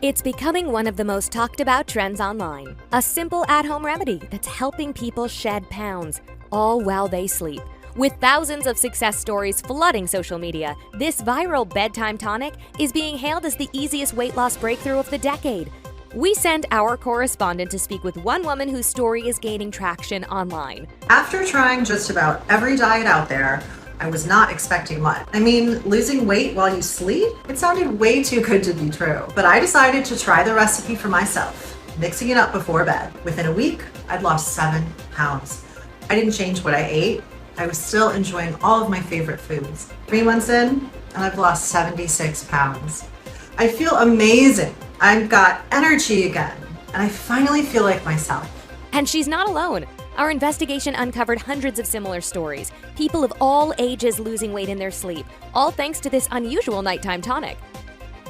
It's becoming one of the most talked about trends online. A simple at-home remedy that's helping people shed pounds, all while they sleep. With thousands of success stories flooding social media, this viral bedtime tonic is being hailed as the easiest weight loss breakthrough of the decade. We sent our correspondent to speak with one woman whose story is gaining traction online. After trying just about every diet out there, I was not expecting much. I mean, losing weight while you sleep? It sounded way too good to be true. But I decided to try the recipe for myself, mixing it up before bed. Within a week, I'd lost 7 pounds. I didn't change what I ate. I was still enjoying all of my favorite foods. 3 months in, and I've lost 76 pounds. I feel amazing. I've got energy again, and I finally feel like myself. And she's not alone. Our investigation uncovered hundreds of similar stories. People of all ages losing weight in their sleep, all thanks to this unusual nighttime tonic.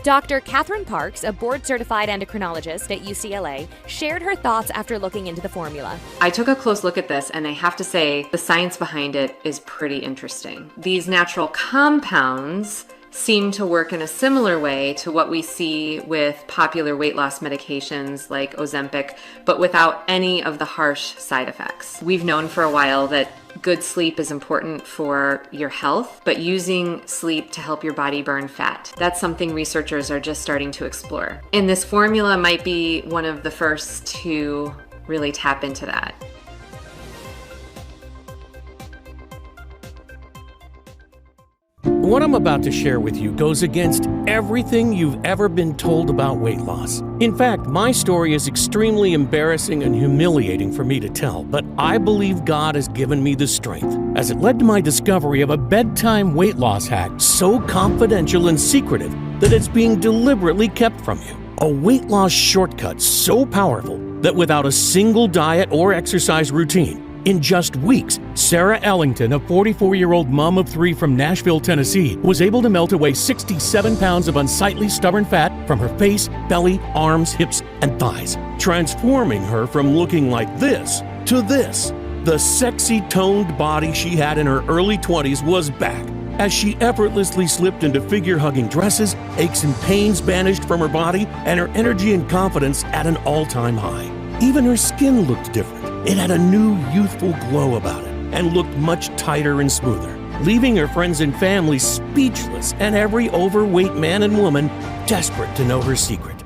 Dr. Catherine Parks, a board-certified endocrinologist at UCLA, shared her thoughts after looking into the formula. I took a close look at this, and I have to say the science behind it is pretty interesting. These natural compounds seem to work in a similar way to what we see with popular weight loss medications like Ozempic, but without any of the harsh side effects. We've known for a while that good sleep is important for your health, but using sleep to help your body burn fat, that's something researchers are just starting to explore. And this formula might be one of the first to really tap into that. What I'm about to share with you goes against everything you've ever been told about weight loss. In fact, my story is extremely embarrassing and humiliating for me to tell, but I believe God has given me the strength, as it led to my discovery of a bedtime weight loss hack so confidential and secretive that it's being deliberately kept from you. A weight loss shortcut so powerful that without a single diet or exercise routine, in just weeks, Sarah Ellington, a 44-year-old mom of 3 from Nashville, Tennessee, was able to melt away 67 pounds of unsightly stubborn fat from her face, belly, arms, hips, and thighs, transforming her from looking like this to this. The sexy, toned body she had in her early 20s was back, as she effortlessly slipped into figure-hugging dresses, aches and pains vanished from her body, and her energy and confidence at an all-time high. Even her skin looked different. It had a new youthful glow about it and looked much tighter and smoother, leaving her friends and family speechless and every overweight man and woman desperate to know her secret.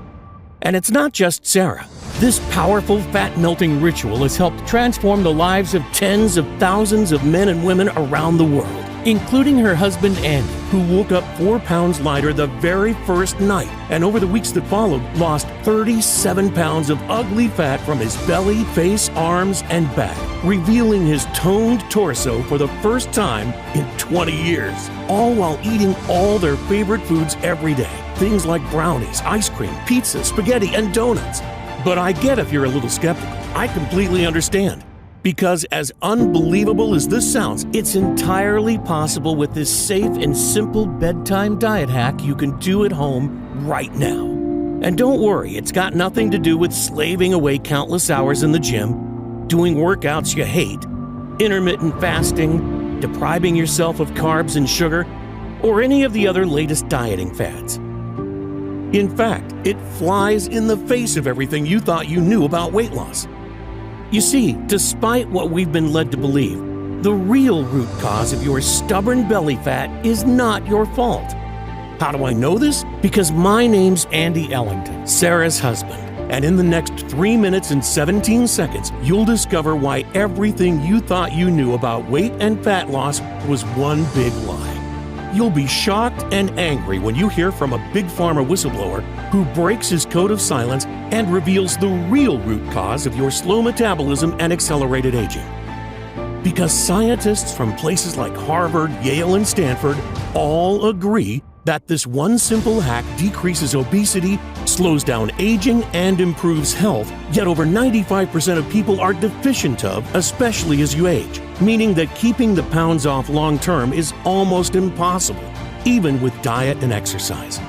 And it's not just Sarah. This powerful fat-melting ritual has helped transform the lives of tens of thousands of men and women around the world, including her husband Andy, who woke up 4 pounds lighter the very first night, and over the weeks that followed, lost 37 pounds of ugly fat from his belly, face, arms, and back, revealing his toned torso for the first time in 20 years, all while eating all their favorite foods every day. Things like brownies, ice cream, pizza, spaghetti, and donuts. But I get if you're a little skeptical. I completely understand. Because as unbelievable as this sounds, it's entirely possible with this safe and simple bedtime diet hack you can do at home right now. And don't worry, it's got nothing to do with slaving away countless hours in the gym, doing workouts you hate, intermittent fasting, depriving yourself of carbs and sugar, or any of the other latest dieting fads. In fact, it flies in the face of everything you thought you knew about weight loss. You see, despite what we've been led to believe, the real root cause of your stubborn belly fat is not your fault. How do I know this? Because my name's Andy Ellington, Sarah's husband, and in the next 3 minutes and 17 seconds, you'll discover why everything you thought you knew about weight and fat loss was one big lie. You'll be shocked and angry when you hear from a big pharma whistleblower who breaks his code of silence and reveals the real root cause of your slow metabolism and accelerated aging. Because scientists from places like Harvard, Yale, and Stanford all agree that this one simple hack decreases obesity, slows down aging, and improves health, yet over 95% of people are deficient of, especially as you age, meaning that keeping the pounds off long-term is almost impossible, even with diet and exercise.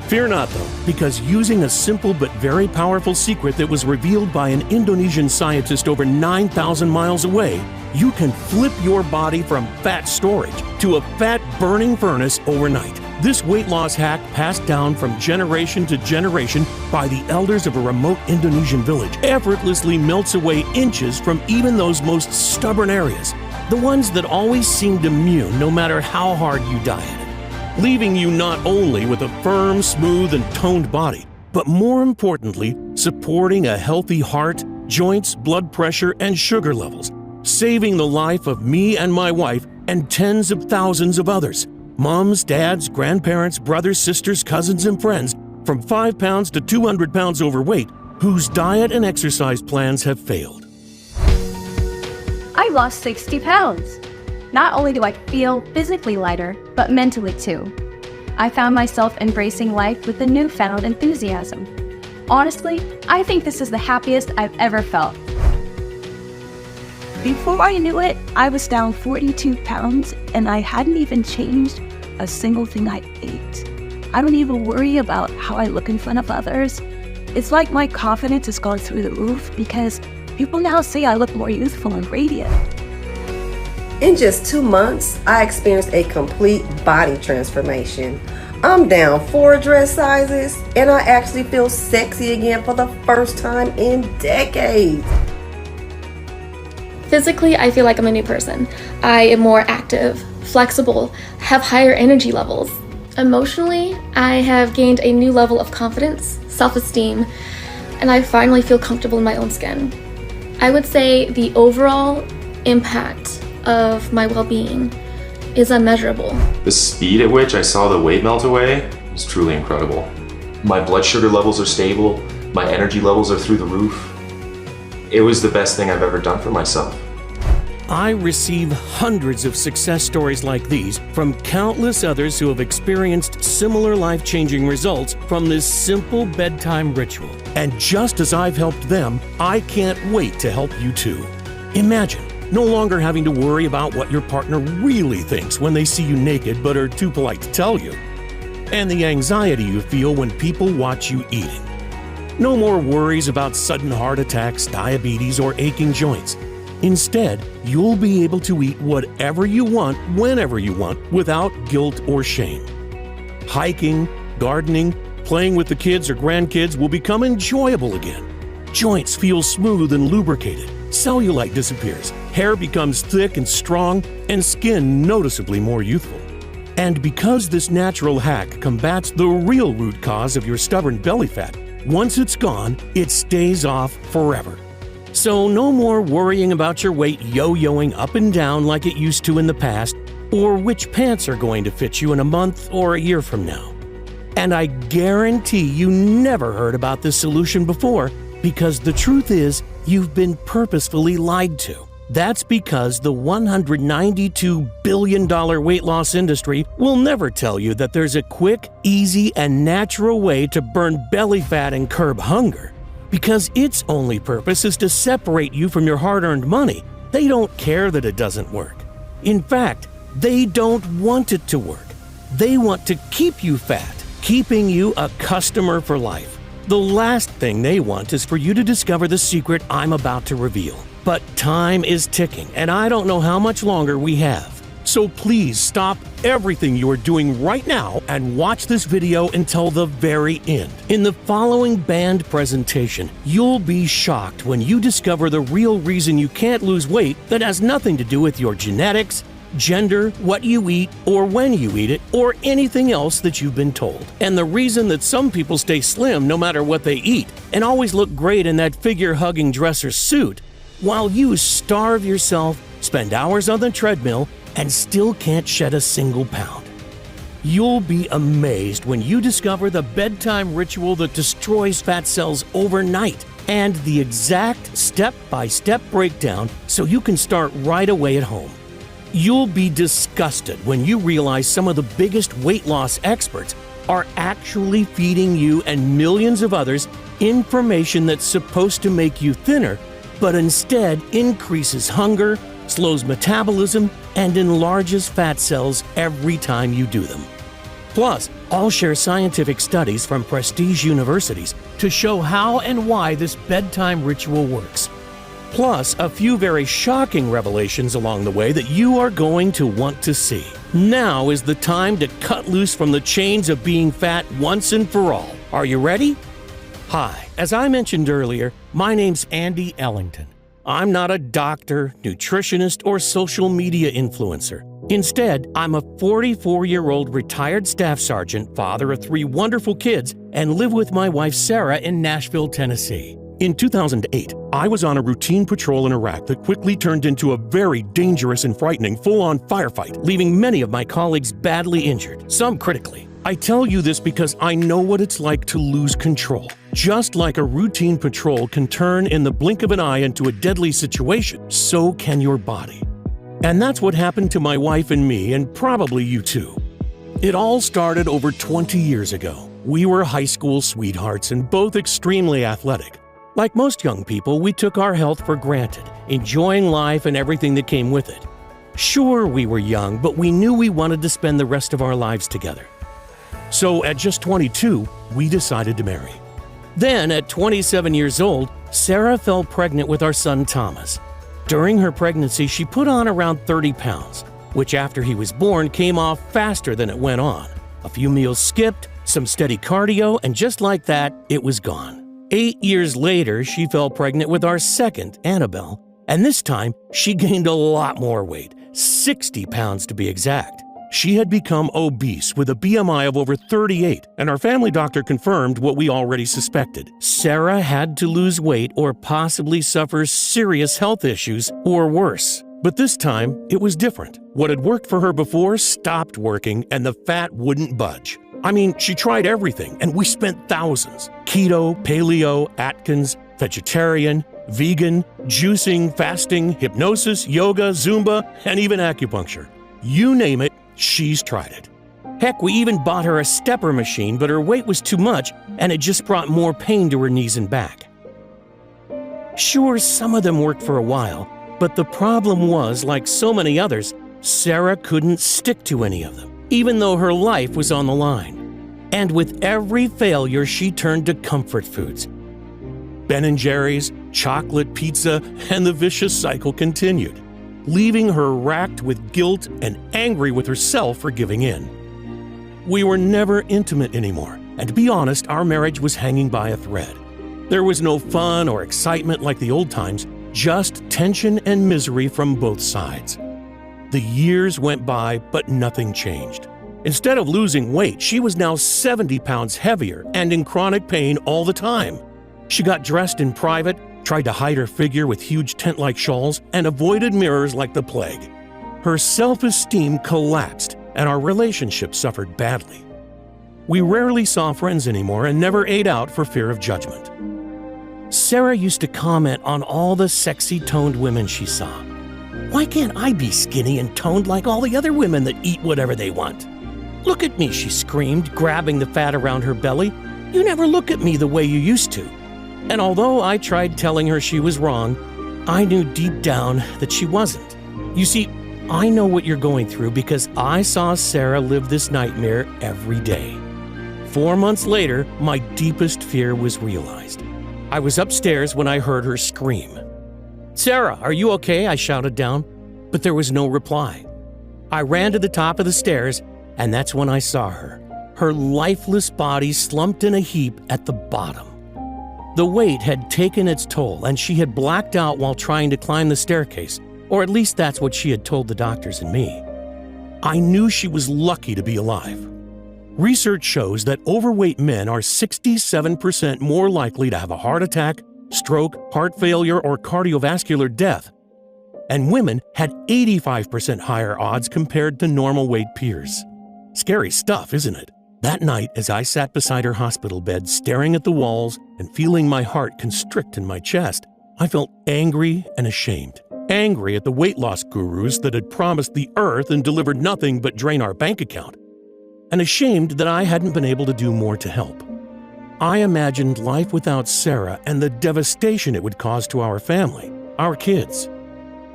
Fear not, though, because using a simple but very powerful secret that was revealed by an Indonesian scientist over 9,000 miles away, you can flip your body from fat storage to a fat-burning furnace overnight. This weight loss hack, passed down from generation to generation by the elders of a remote Indonesian village, effortlessly melts away inches from even those most stubborn areas, the ones that always seemed immune no matter how hard you dieted, leaving you not only with a firm, smooth, and toned body, but more importantly, supporting a healthy heart, joints, blood pressure, and sugar levels, saving the life of me and my wife and tens of thousands of others. Moms, dads, grandparents, brothers, sisters, cousins, and friends from 5 pounds to 200 pounds overweight whose diet and exercise plans have failed. I lost 60 pounds. Not only do I feel physically lighter, but mentally too. I found myself embracing life with a newfound enthusiasm. Honestly, I think this is the happiest I've ever felt. Before I knew it, I was down 42 pounds and I hadn't even changed a single thing I ate. I don't even worry about how I look in front of others. It's like my confidence has gone through the roof because people now say I look more youthful and radiant. In just 2 months, I experienced a complete body transformation. I'm down 4 dress sizes and I actually feel sexy again for the first time in decades. Physically, I feel like I'm a new person. I am more active, flexible, have higher energy levels. Emotionally, I have gained a new level of confidence, self-esteem, and I finally feel comfortable in my own skin. I would say the overall impact of my well-being is unmeasurable. The speed at which I saw the weight melt away was truly incredible. My blood sugar levels are stable, my energy levels are through the roof. It was the best thing I've ever done for myself. I receive hundreds of success stories like these from countless others who have experienced similar life-changing results from this simple bedtime ritual. And just as I've helped them, I can't wait to help you too. Imagine no longer having to worry about what your partner really thinks when they see you naked but are too polite to tell you, and the anxiety you feel when people watch you eating. No more worries about sudden heart attacks, diabetes, or aching joints. Instead, you'll be able to eat whatever you want, whenever you want, without guilt or shame. Hiking, gardening, playing with the kids or grandkids will become enjoyable again. Joints feel smooth and lubricated. Cellulite disappears. Hair becomes thick and strong, and skin noticeably more youthful. And because this natural hack combats the real root cause of your stubborn belly fat, once it's gone, it stays off forever. So no more worrying about your weight yo-yoing up and down like it used to in the past, or which pants are going to fit you in a month or a year from now. And I guarantee you never heard about this solution before, because the truth is, you've been purposefully lied to. That's because the $192 billion weight loss industry will never tell you that there's a quick, easy, and natural way to burn belly fat and curb hunger. Because its only purpose is to separate you from your hard-earned money. They don't care that it doesn't work. In fact, they don't want it to work. They want to keep you fat, keeping you a customer for life. The last thing they want is for you to discover the secret I'm about to reveal. But time is ticking, and I don't know how much longer we have. So please stop everything you are doing right now and watch this video until the very end. In the following band presentation, you'll be shocked when you discover the real reason you can't lose weight that has nothing to do with your genetics, gender, what you eat, or when you eat it, or anything else that you've been told. And the reason that some people stay slim no matter what they eat and always look great in that figure-hugging dress or suit, while you starve yourself, spend hours on the treadmill, and still can't shed a single pound. You'll be amazed when you discover the bedtime ritual that destroys fat cells overnight and the exact step-by-step breakdown so you can start right away at home. You'll be disgusted when you realize some of the biggest weight loss experts are actually feeding you and millions of others information that's supposed to make you thinner, but instead increases hunger, slows metabolism, and enlarges fat cells every time you do them. Plus, I'll share scientific studies from prestige universities to show how and why this bedtime ritual works. Plus, a few very shocking revelations along the way that you are going to want to see. Now is the time to cut loose from the chains of being fat once and for all. Are you ready? Hi, as I mentioned earlier, my name's Andy Ellington. I'm not a doctor, nutritionist, or social media influencer. Instead, I'm a 44-year-old retired staff sergeant, father of 3 wonderful kids, and live with my wife Sarah in Nashville, Tennessee. In 2008, I was on a routine patrol in Iraq that quickly turned into a very dangerous and frightening full-on firefight, leaving many of my colleagues badly injured, some critically. I tell you this because I know what it's like to lose control. Just like a routine patrol can turn in the blink of an eye into a deadly situation, so can your body. And that's what happened to my wife and me, and probably you too. It all started over 20 years ago. We were high school sweethearts and both extremely athletic. Like most young people, we took our health for granted, enjoying life and everything that came with it. Sure, we were young, but we knew we wanted to spend the rest of our lives together. So at just 22, we decided to marry. Then, at 27 years old, Sarah fell pregnant with our son Thomas. During her pregnancy, she put on around 30 pounds, which after he was born came off faster than it went on. A few meals skipped, some steady cardio, and just like that, it was gone. 8 years later, she fell pregnant with our second, Annabelle, and this time she gained a lot more weight, 60 pounds to be exact. She had become obese with a BMI of over 38, and our family doctor confirmed what we already suspected. Sarah had to lose weight or possibly suffer serious health issues or worse. But this time, it was different. What had worked for her before stopped working, and the fat wouldn't budge. I mean, she tried everything, and we spent thousands. Keto, paleo, Atkins, vegetarian, vegan, juicing, fasting, hypnosis, yoga, Zumba, and even acupuncture. You name it, she's tried it. Heck, we even bought her a stepper machine, but her weight was too much, and it just brought more pain to her knees and back. Sure, some of them worked for a while, but the problem was, like so many others, Sarah couldn't stick to any of them, even though her life was on the line. And with every failure, she turned to comfort foods. Ben & Jerry's, chocolate, pizza, and the vicious cycle continued, leaving her racked with guilt and angry with herself for giving in. We were never intimate anymore, and to be honest, our marriage was hanging by a thread. There was no fun or excitement like the old times, just tension and misery from both sides. The years went by, but nothing changed. Instead of losing weight, she was now 70 pounds heavier and in chronic pain all the time. She got dressed in private, tried to hide her figure with huge tent-like shawls, and avoided mirrors like the plague. Her self-esteem collapsed, and our relationship suffered badly. We rarely saw friends anymore and never ate out for fear of judgment. Sarah used to comment on all the sexy toned women she saw. Why can't I be skinny and toned like all the other women that eat whatever they want? Look at me, she screamed, grabbing the fat around her belly. You never look at me the way you used to. And although I tried telling her she was wrong, I knew deep down that she wasn't. You see, I know what you're going through because I saw Sarah live this nightmare every day. 4 months later, my deepest fear was realized. I was upstairs when I heard her scream. "Sarah, are you okay?" I shouted down, but there was no reply. I ran to the top of the stairs, and that's when I saw her. Her lifeless body slumped in a heap at the bottom. The weight had taken its toll, and she had blacked out while trying to climb the staircase, or at least that's what she had told the doctors and me. I knew she was lucky to be alive. Research shows that overweight men are 67% more likely to have a heart attack, stroke, heart failure, or cardiovascular death. And women had 85% higher odds compared to normal weight peers. Scary stuff, isn't it? That night, as I sat beside her hospital bed, staring at the walls and feeling my heart constrict in my chest, I felt angry and ashamed. Angry at the weight loss gurus that had promised the earth and delivered nothing but drain our bank account. And ashamed that I hadn't been able to do more to help. I imagined life without Sarah and the devastation it would cause to our family, our kids.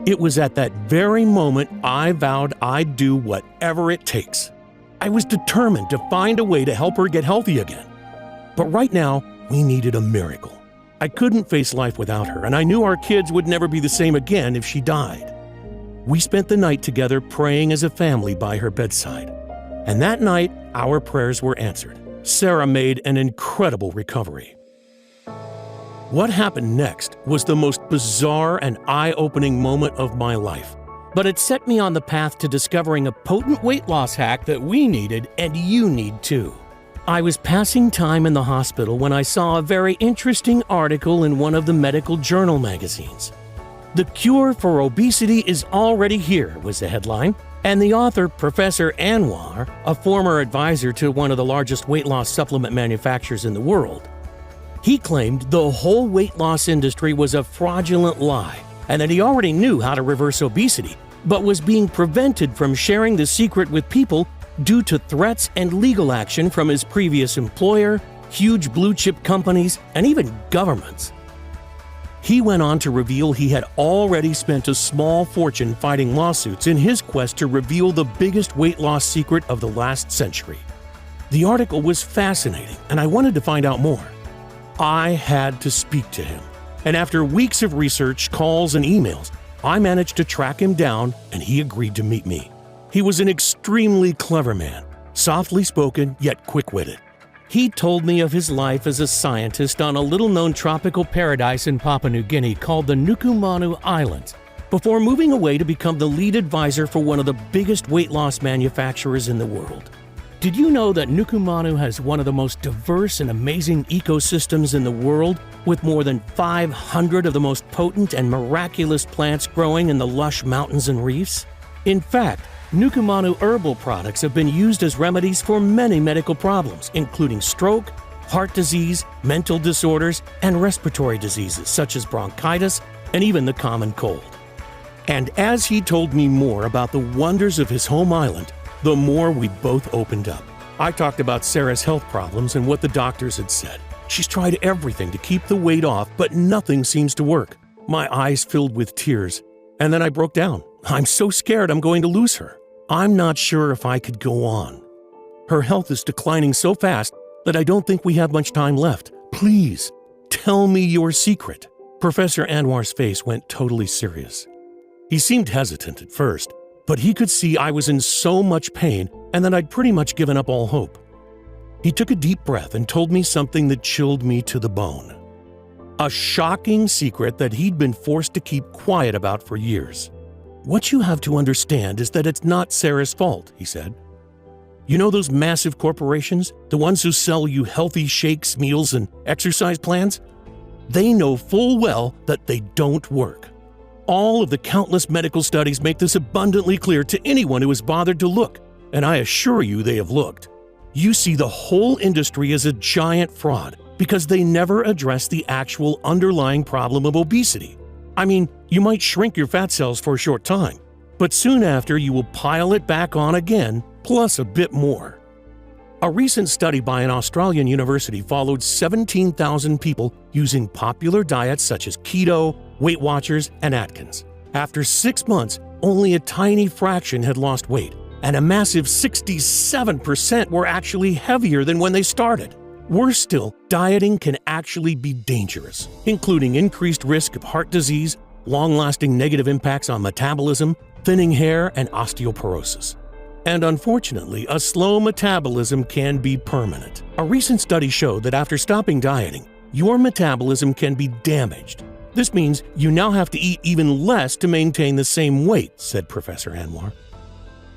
It was at that very moment I vowed I'd do whatever it takes. I was determined to find a way to help her get healthy again. But right now, we needed a miracle. I couldn't face life without her, and I knew our kids would never be the same again if she died. We spent the night together praying as a family by her bedside. And that night, our prayers were answered. Sarah made an incredible recovery. What happened next was the most bizarre and eye-opening moment of my life. But it set me on the path to discovering a potent weight loss hack that we needed and you need too. I was passing time in the hospital when I saw a very interesting article in one of the medical journal magazines. "The cure for obesity is already here," was the headline, and the author, Professor Anwar, a former advisor to one of the largest weight loss supplement manufacturers in the world, he claimed the whole weight loss industry was a fraudulent lie and that he already knew how to reverse obesity, but was being prevented from sharing the secret with people due to threats and legal action from his previous employer, huge blue-chip companies, and even governments. He went on to reveal he had already spent a small fortune fighting lawsuits in his quest to reveal the biggest weight loss secret of the last century. The article was fascinating, and I wanted to find out more. I had to speak to him, and after weeks of research, calls, and emails, I managed to track him down, and he agreed to meet me. He was an extremely clever man, softly spoken yet quick-witted. He told me of his life as a scientist on a little-known tropical paradise in Papua New Guinea called the Nukumanu Islands, before moving away to become the lead advisor for one of the biggest weight loss manufacturers in the world. Did you know that Nukumanu has one of the most diverse and amazing ecosystems in the world, with more than 500 of the most potent and miraculous plants growing in the lush mountains and reefs? In fact, Nukumanu herbal products have been used as remedies for many medical problems, including stroke, heart disease, mental disorders, and respiratory diseases such as bronchitis and even the common cold. And as he told me more about the wonders of his home island, the more we both opened up. I talked about Sarah's health problems and what the doctors had said. She's tried everything to keep the weight off, but nothing seems to work. My eyes filled with tears, and then I broke down. I'm so scared I'm going to lose her. I'm not sure if I could go on. Her health is declining so fast that I don't think we have much time left. Please, tell me your secret. Professor Anwar's face went totally serious. He seemed hesitant at first, but he could see I was in so much pain and that I'd pretty much given up all hope. He took a deep breath and told me something that chilled me to the bone. A shocking secret that he'd been forced to keep quiet about for years. "What you have to understand is that it's not Sarah's fault," he said. "You know those massive corporations, the ones who sell you healthy shakes, meals, and exercise plans? They know full well that they don't work. All of the countless medical studies make this abundantly clear to anyone who has bothered to look, and I assure you they have looked. You see the whole industry as a giant fraud because they never address the actual underlying problem of obesity. I mean, you might shrink your fat cells for a short time, but soon after you will pile it back on again, plus a bit more." A recent study by an Australian university followed 17,000 people using popular diets such as keto, Weight Watchers, and Atkins. After 6 months, only a tiny fraction had lost weight, and a massive 67% were actually heavier than when they started. Worse still, dieting can actually be dangerous, including increased risk of heart disease, long-lasting negative impacts on metabolism, thinning hair, and osteoporosis. And unfortunately, a slow metabolism can be permanent. A recent study showed that after stopping dieting, your metabolism can be damaged. This means you now have to eat even less to maintain the same weight, said Professor Anwar.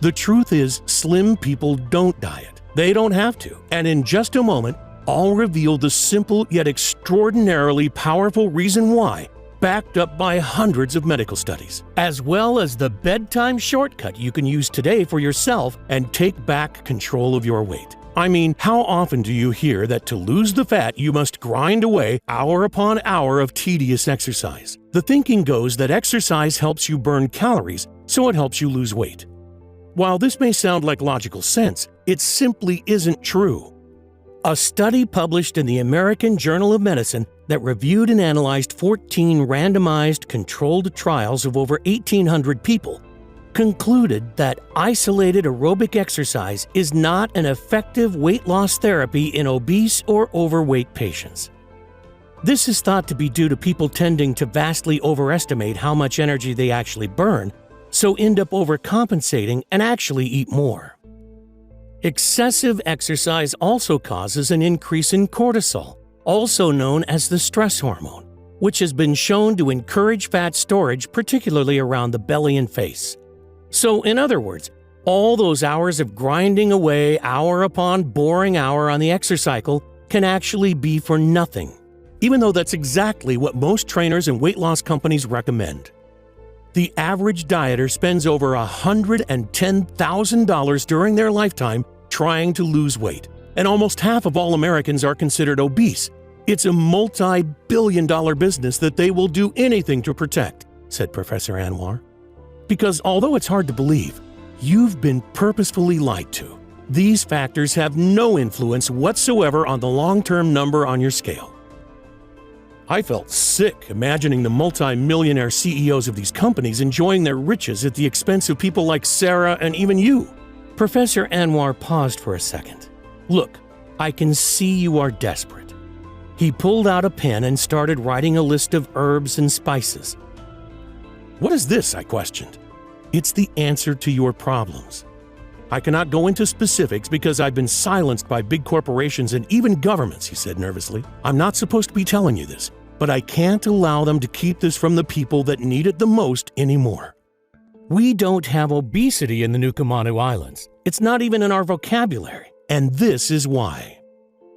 The truth is, slim people don't diet. They don't have to. And in just a moment, I'll reveal the simple yet extraordinarily powerful reason why, backed up by hundreds of medical studies, as well as the bedtime shortcut you can use today for yourself and take back control of your weight. I mean, how often do you hear that to lose the fat you must grind away hour upon hour of tedious exercise? The thinking goes that exercise helps you burn calories, so it helps you lose weight. While this may sound like logical sense, it simply isn't true. A study published in the American Journal of Medicine that reviewed and analyzed 14 randomized controlled trials of over 1,800 people concluded that isolated aerobic exercise is not an effective weight loss therapy in obese or overweight patients. This is thought to be due to people tending to vastly overestimate how much energy they actually burn, so end up overcompensating and actually eat more. Excessive exercise also causes an increase in cortisol, also known as the stress hormone, which has been shown to encourage fat storage, particularly around the belly and face. So, in other words, all those hours of grinding away hour upon boring hour on the exercise cycle can actually be for nothing, even though that's exactly what most trainers and weight loss companies recommend. The average dieter spends over $110,000 during their lifetime trying to lose weight, and almost half of all Americans are considered obese. It's a multi-billion-dollar business that they will do anything to protect, said Professor Anwar. Because although it's hard to believe, you've been purposefully lied to. These factors have no influence whatsoever on the long-term number on your scale. I felt sick imagining the multi-millionaire CEOs of these companies enjoying their riches at the expense of people like Sarah and even you. Professor Anwar paused for a second. Look, I can see you are desperate. He pulled out a pen and started writing a list of herbs and spices. What is this? I questioned. It's the answer to your problems. I cannot go into specifics because I've been silenced by big corporations and even governments, he said nervously. I'm not supposed to be telling you this, but I can't allow them to keep this from the people that need it the most anymore. We don't have obesity in the Nukumanu Islands. It's not even in our vocabulary. And this is why.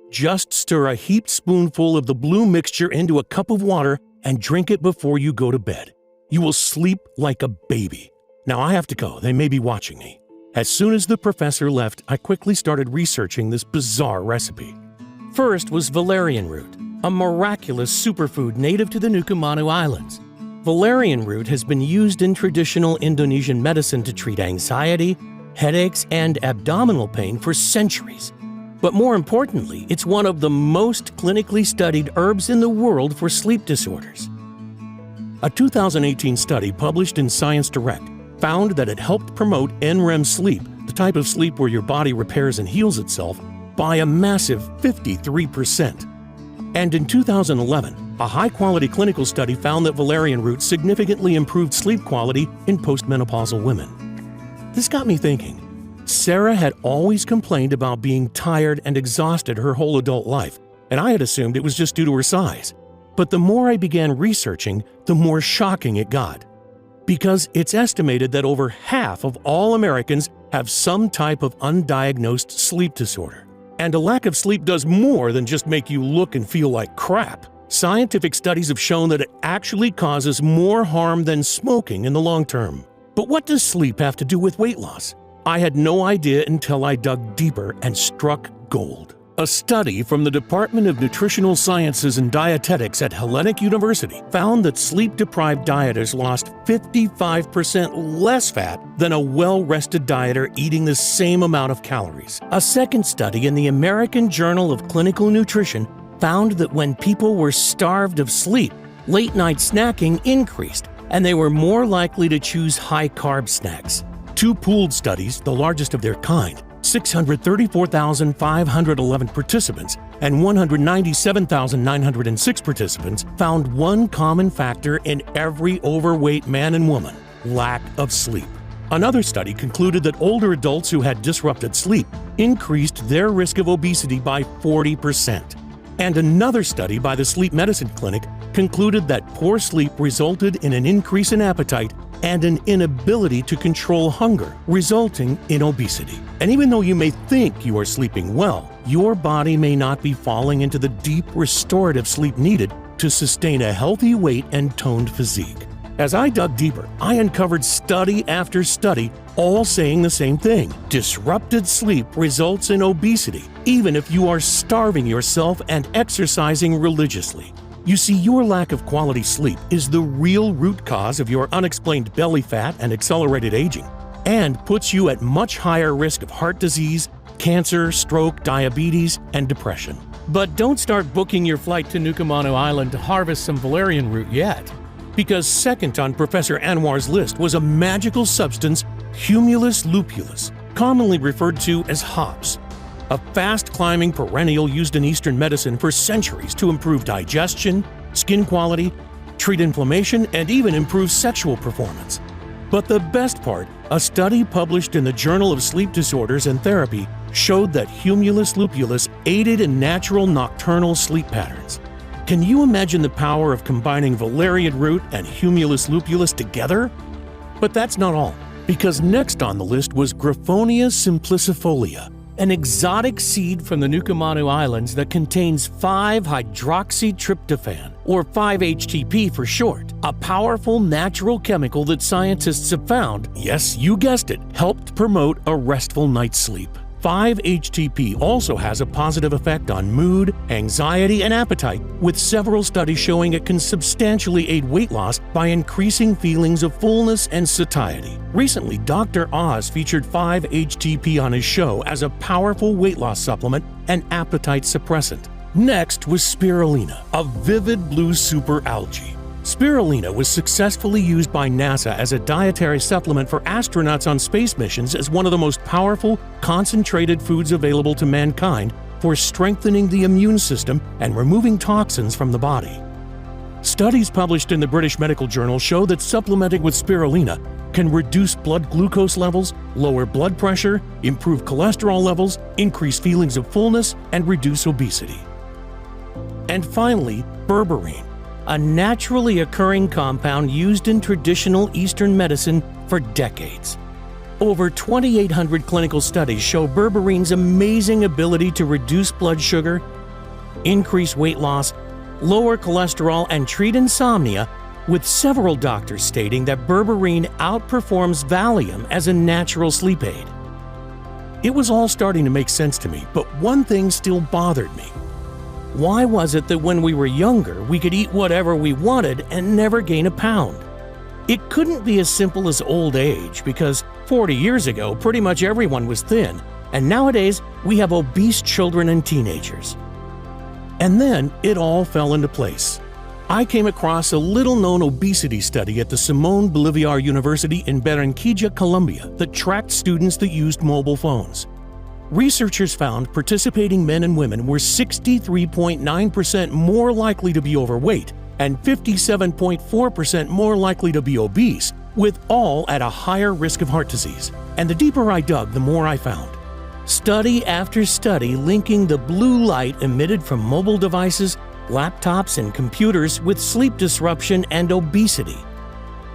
Just stir a heaped spoonful of the blue mixture into a cup of water and drink it before you go to bed. You will sleep like a baby. Now I have to go. They may be watching me. As soon as the professor left, I quickly started researching this bizarre recipe. First was valerian root, a miraculous superfood native to the Nukumanu Islands. Valerian root has been used in traditional Indonesian medicine to treat anxiety, headaches, and abdominal pain for centuries. But more importantly, it's one of the most clinically studied herbs in the world for sleep disorders. A 2018 study published in Science Direct found that it helped promote NREM sleep, the type of sleep where your body repairs and heals itself, by a massive 53%. And in 2011, a high-quality clinical study found that valerian root significantly improved sleep quality in postmenopausal women. This got me thinking. Sarah had always complained about being tired and exhausted her whole adult life, and I had assumed it was just due to her size. But the more I began researching, the more shocking it got. Because it's estimated that over half of all Americans have some type of undiagnosed sleep disorder. And a lack of sleep does more than just make you look and feel like crap. Scientific studies have shown that it actually causes more harm than smoking in the long term. But what does sleep have to do with weight loss? I had no idea until I dug deeper and struck gold. A study from the Department of Nutritional Sciences and Dietetics at Hellenic University found that sleep-deprived dieters lost 55% less fat than a well-rested dieter eating the same amount of calories. A second study in the American Journal of Clinical Nutrition found that when people were starved of sleep, late-night snacking increased, and they were more likely to choose high-carb snacks. Two pooled studies, the largest of their kind, 634,511 participants and 197,906 participants found one common factor in every overweight man and woman: lack of sleep. Another study concluded that older adults who had disrupted sleep increased their risk of obesity by 40%. And another study by the Sleep Medicine Clinic concluded that poor sleep resulted in an increase in appetite and an inability to control hunger, resulting in obesity. And even though you may think you are sleeping well, your body may not be falling into the deep restorative sleep needed to sustain a healthy weight and toned physique. As I dug deeper, I uncovered study after study, all saying the same thing. Disrupted sleep results in obesity, even if you are starving yourself and exercising religiously. You see, your lack of quality sleep is the real root cause of your unexplained belly fat and accelerated aging, and puts you at much higher risk of heart disease, cancer, stroke, diabetes, and depression. But don't start booking your flight to Nukumanu Island to harvest some valerian root yet. because second on Professor Anwar's list was a magical substance, humulus lupulus, commonly referred to as hops, a fast-climbing perennial used in Eastern medicine for centuries to improve digestion, skin quality, treat inflammation, and even improve sexual performance. But the best part, a study published in the Journal of Sleep Disorders and Therapy showed that humulus lupulus aided in natural nocturnal sleep patterns. Can you imagine the power of combining valerian root and humulus lupulus together? But that's not all, because next on the list was Griffonia simplicifolia, an exotic seed from the Nukumanu Islands that contains 5-hydroxytryptophan, or 5-HTP for short, a powerful natural chemical that scientists have found, yes, you guessed it, helped promote a restful night's sleep. 5-HTP also has a positive effect on mood, anxiety, and appetite, with several studies showing it can substantially aid weight loss by increasing feelings of fullness and satiety. Recently, Dr. Oz featured 5-HTP on his show as a powerful weight loss supplement and appetite suppressant. Next was spirulina, a vivid blue superalgae. Spirulina was successfully used by NASA as a dietary supplement for astronauts on space missions as one of the most powerful, concentrated foods available to mankind for strengthening the immune system and removing toxins from the body. Studies published in the British Medical Journal show that supplementing with spirulina can reduce blood glucose levels, lower blood pressure, improve cholesterol levels, increase feelings of fullness, and reduce obesity. And finally, berberine, a naturally occurring compound used in traditional Eastern medicine for decades. Over 2,800 clinical studies show berberine's amazing ability to reduce blood sugar, increase weight loss, lower cholesterol, and treat insomnia, with several doctors stating that berberine outperforms Valium as a natural sleep aid. It was all starting to make sense to me, but one thing still bothered me. Why was it that when we were younger, we could eat whatever we wanted and never gain a pound? It couldn't be as simple as old age, because 40 years ago, pretty much everyone was thin, and nowadays we have obese children and teenagers. And then it all fell into place. I came across a little-known obesity study at the Simón Bolívar University in Barranquilla, Colombia, that tracked students that used mobile phones. Researchers found participating men and women were 63.9% more likely to be overweight and 57.4% more likely to be obese, with all at a higher risk of heart disease. And the deeper I dug, the more I found. Study after study linking the blue light emitted from mobile devices, laptops, and computers with sleep disruption and obesity.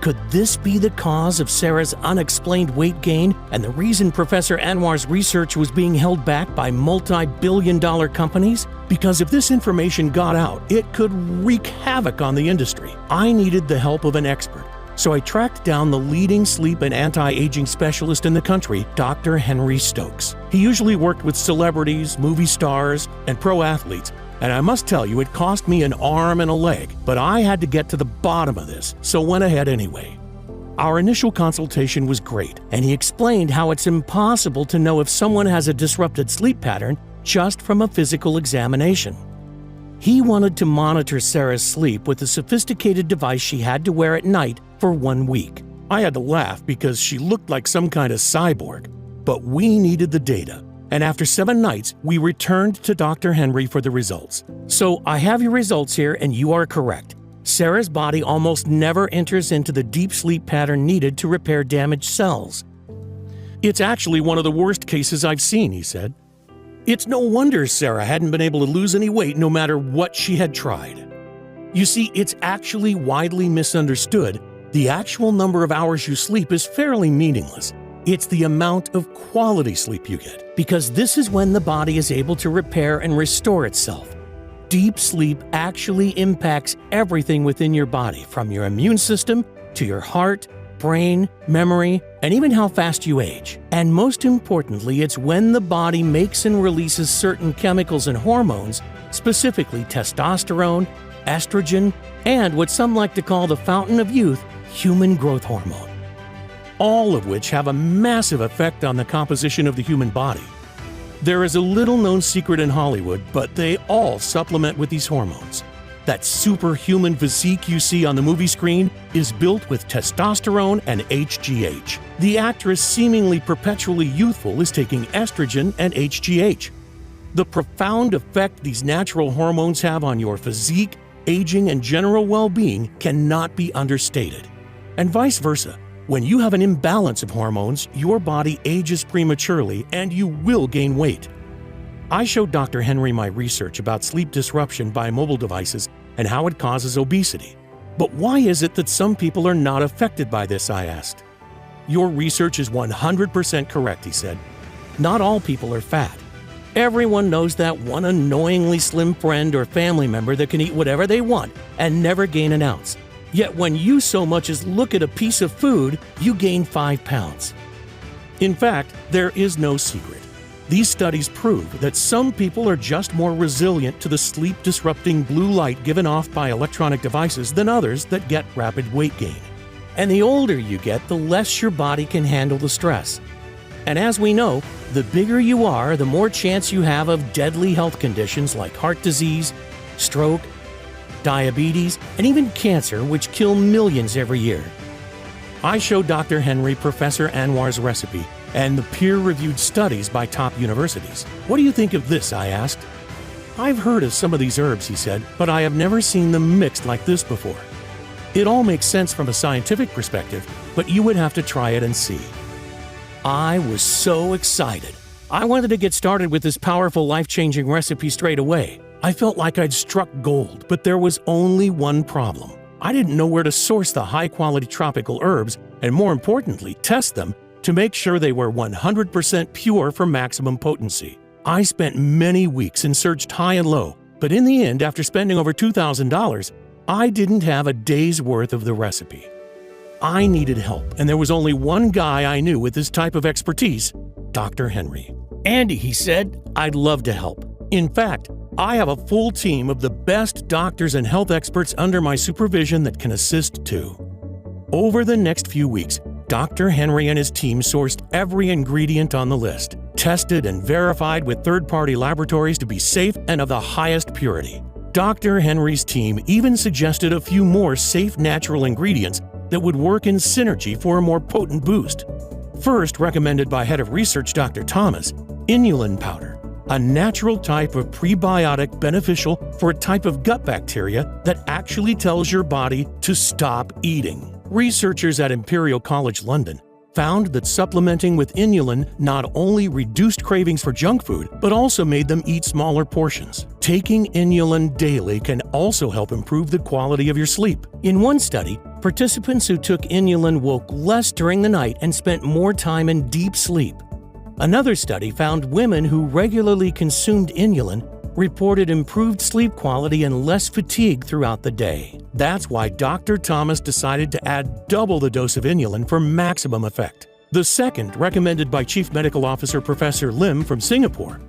Could this be the cause of Sarah's unexplained weight gain and the reason Professor Anwar's research was being held back by multi-billion-dollar companies? Because if this information got out, it could wreak havoc on the industry. I needed the help of an expert, so I tracked down the leading sleep and anti-aging specialist in the country, Dr. Henry Stokes. He usually worked with celebrities, movie stars, and pro athletes, and I must tell you, it cost me an arm and a leg, but I had to get to the bottom of this, so went ahead anyway. Our initial consultation was great, and he explained how it's impossible to know if someone has a disrupted sleep pattern just from a physical examination. He wanted to monitor Sarah's sleep with a sophisticated device she had to wear at night for 1 week. I had to laugh because she looked like some kind of cyborg, but we needed the data. And after 7 nights, we returned to Dr. Henry for the results. So I have your results here, and you are correct. Sarah's body almost never enters into the deep sleep pattern needed to repair damaged cells. It's actually one of the worst cases I've seen, he said. It's no wonder Sarah hadn't been able to lose any weight no matter what she had tried. You see, it's actually widely misunderstood. The actual number of hours you sleep is fairly meaningless. It's the amount of quality sleep you get, because this is when the body is able to repair and restore itself. Deep sleep actually impacts everything within your body, from your immune system to your heart, brain, memory, and even how fast you age. And most importantly, it's when the body makes and releases certain chemicals and hormones, specifically testosterone, estrogen, and what some like to call the fountain of youth, human growth hormone. All of which have a massive effect on the composition of the human body. There is a little-known secret in Hollywood, but they all supplement with these hormones. That superhuman physique you see on the movie screen is built with testosterone and HGH. The actress, seemingly perpetually youthful, is taking estrogen and HGH. The profound effect these natural hormones have on your physique, aging, and general well-being cannot be understated. And vice versa. When you have an imbalance of hormones, your body ages prematurely and you will gain weight. I showed Dr. Henry my research about sleep disruption by mobile devices and how it causes obesity. But why is it that some people are not affected by this, I asked. Your research is 100% correct, he said. Not all people are fat. Everyone knows that one annoyingly slim friend or family member that can eat whatever they want and never gain an ounce. Yet when you so much as look at a piece of food, you gain 5 pounds. In fact, there is no secret. These studies prove that some people are just more resilient to the sleep-disrupting blue light given off by electronic devices than others that get rapid weight gain. And the older you get, the less your body can handle the stress. And as we know, the bigger you are, the more chance you have of deadly health conditions like heart disease, stroke, diabetes, and even cancer, which kill millions every year. I showed Dr. Henry Professor Anwar's recipe and the peer-reviewed studies by top universities. What do you think of this, I asked. I've heard of some of these herbs, he said, but I have never seen them mixed like this before. It all makes sense from a scientific perspective, but you would have to try it and see. I was so excited. I wanted to get started with this powerful, life-changing recipe straight away. I felt like I'd struck gold, but there was only one problem. I didn't know where to source the high-quality tropical herbs, and more importantly, test them to make sure they were 100% pure for maximum potency. I spent many weeks and searched high and low, but in the end, after spending over $2,000, I didn't have a day's worth of the recipe. I needed help, and there was only one guy I knew with this type of expertise, Dr. Henry. Andy, he said, I'd love to help. In fact, I have a full team of the best doctors and health experts under my supervision that can assist too. Over the next few weeks, Dr. Henry and his team sourced every ingredient on the list, tested and verified with third-party laboratories to be safe and of the highest purity. Dr. Henry's team even suggested a few more safe natural ingredients that would work in synergy for a more potent boost. First recommended by Head of Research Dr. Thomas, inulin powder, a natural type of prebiotic beneficial for a type of gut bacteria that actually tells your body to stop eating. Researchers at Imperial College London found that supplementing with inulin not only reduced cravings for junk food, but also made them eat smaller portions. Taking inulin daily can also help improve the quality of your sleep. In one study, participants who took inulin woke less during the night and spent more time in deep sleep. Another study found women who regularly consumed inulin reported improved sleep quality and less fatigue throughout the day. That's why Dr. Thomas decided to add double the dose of inulin for maximum effect. The second, recommended by Chief Medical Officer Professor Lim from Singapore,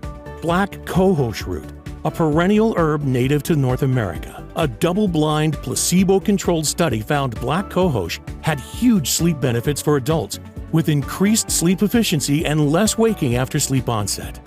black cohosh root, a perennial herb native to North America. A double-blind, placebo-controlled study found black cohosh had huge sleep benefits for adults, with increased sleep efficiency and less waking after sleep onset.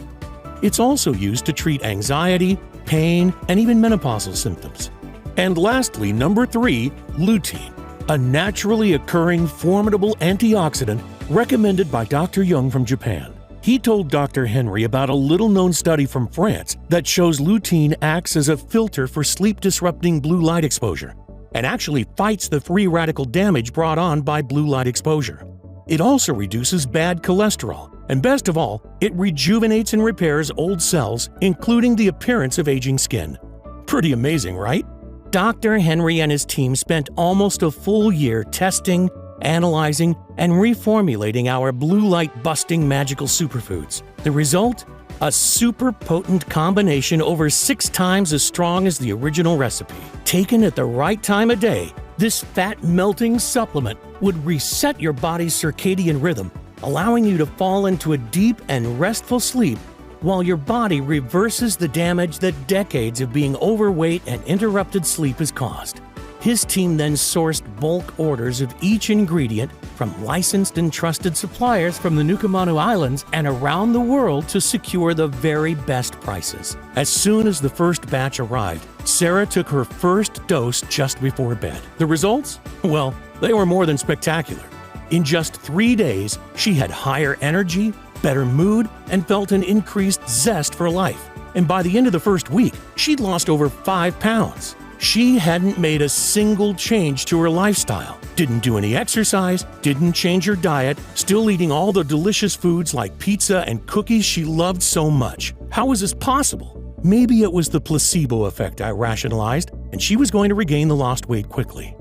It's also used to treat anxiety, pain, and even menopausal symptoms. And lastly, number 3, lutein, a naturally occurring formidable antioxidant recommended by Dr. Young from Japan. He told Dr. Henry about a little-known study from France that shows lutein acts as a filter for sleep-disrupting blue light exposure and actually fights the free radical damage brought on by blue light exposure. It also reduces bad cholesterol, and best of all, it rejuvenates and repairs old cells, including the appearance of aging skin. Pretty amazing, right? Dr. Henry and his team spent almost a full year testing, analyzing, and reformulating our blue light-busting magical superfoods. The result? A super potent combination over 6 times as strong as the original recipe. Taken at the right time of day, this fat-melting supplement would reset your body's circadian rhythm, allowing you to fall into a deep and restful sleep while your body reverses the damage that decades of being overweight and interrupted sleep has caused. His team then sourced bulk orders of each ingredient from licensed and trusted suppliers from the Nukumanu Islands and around the world to secure the very best prices. As soon as the first batch arrived, Sarah took her first dose just before bed. The results? Well, they were more than spectacular. In just 3 days, she had higher energy, better mood, and felt an increased zest for life. And by the end of the first week, she'd lost over 5 pounds. She hadn't made a single change to her lifestyle, didn't do any exercise, didn't change her diet, still eating all the delicious foods like pizza and cookies she loved so much. How was this possible? Maybe it was the placebo effect, I rationalized, and she was going to regain the lost weight quickly.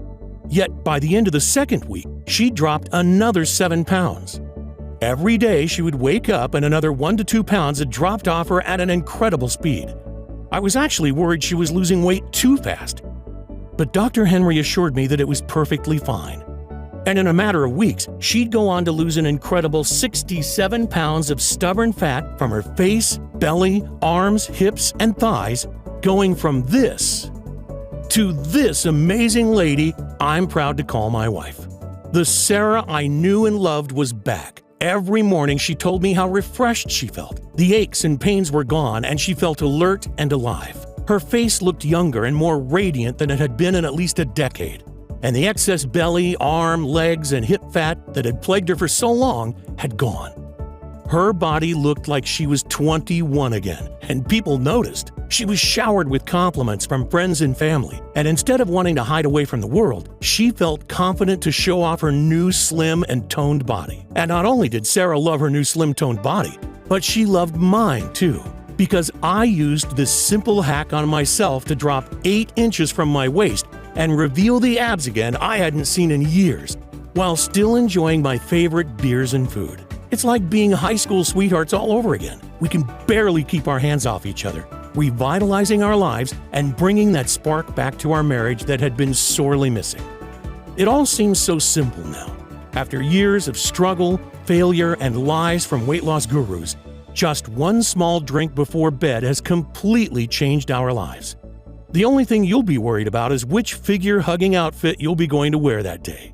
Yet by the end of the second week, she dropped another 7 pounds. Every day she would wake up and another 1 to 2 pounds had dropped off her at an incredible speed. I was actually worried she was losing weight too fast. But Dr. Henry assured me that it was perfectly fine. And in a matter of weeks, she'd go on to lose an incredible 67 pounds of stubborn fat from her face, belly, arms, hips, and thighs, going from this to this amazing lady I'm proud to call my wife. The Sarah I knew and loved was back. Every morning she told me how refreshed she felt. The aches and pains were gone and she felt alert and alive. Her face looked younger and more radiant than it had been in at least a decade. And the excess belly, arm, legs, and hip fat that had plagued her for so long had gone. Her body looked like she was 21 again, and people noticed. She was showered with compliments from friends and family, and instead of wanting to hide away from the world, she felt confident to show off her new slim and toned body. And not only did Sarah love her new slim-toned body, but she loved mine too, because I used this simple hack on myself to drop 8 inches from my waist and reveal the abs again I hadn't seen in years, while still enjoying my favorite beers and food. It's like being high school sweethearts all over again. We can barely keep our hands off each other, revitalizing our lives and bringing that spark back to our marriage that had been sorely missing. It all seems so simple now. After years of struggle, failure, and lies from weight loss gurus, just one small drink before bed has completely changed our lives. The only thing you'll be worried about is which figure-hugging outfit you'll be going to wear that day.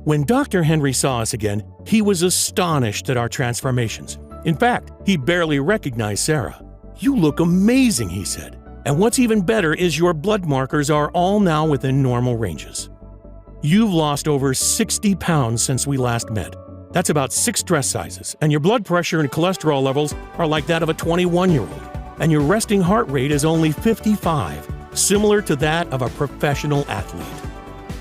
When Dr. Henry saw us again, he was astonished at our transformations. In fact, he barely recognized Sarah. "You look amazing," he said. "And what's even better is your blood markers are all now within normal ranges. You've lost over 60 pounds since we last met. That's about 6 dress sizes, and your blood pressure and cholesterol levels are like that of a 21-year-old. And your resting heart rate is only 55, similar to that of a professional athlete.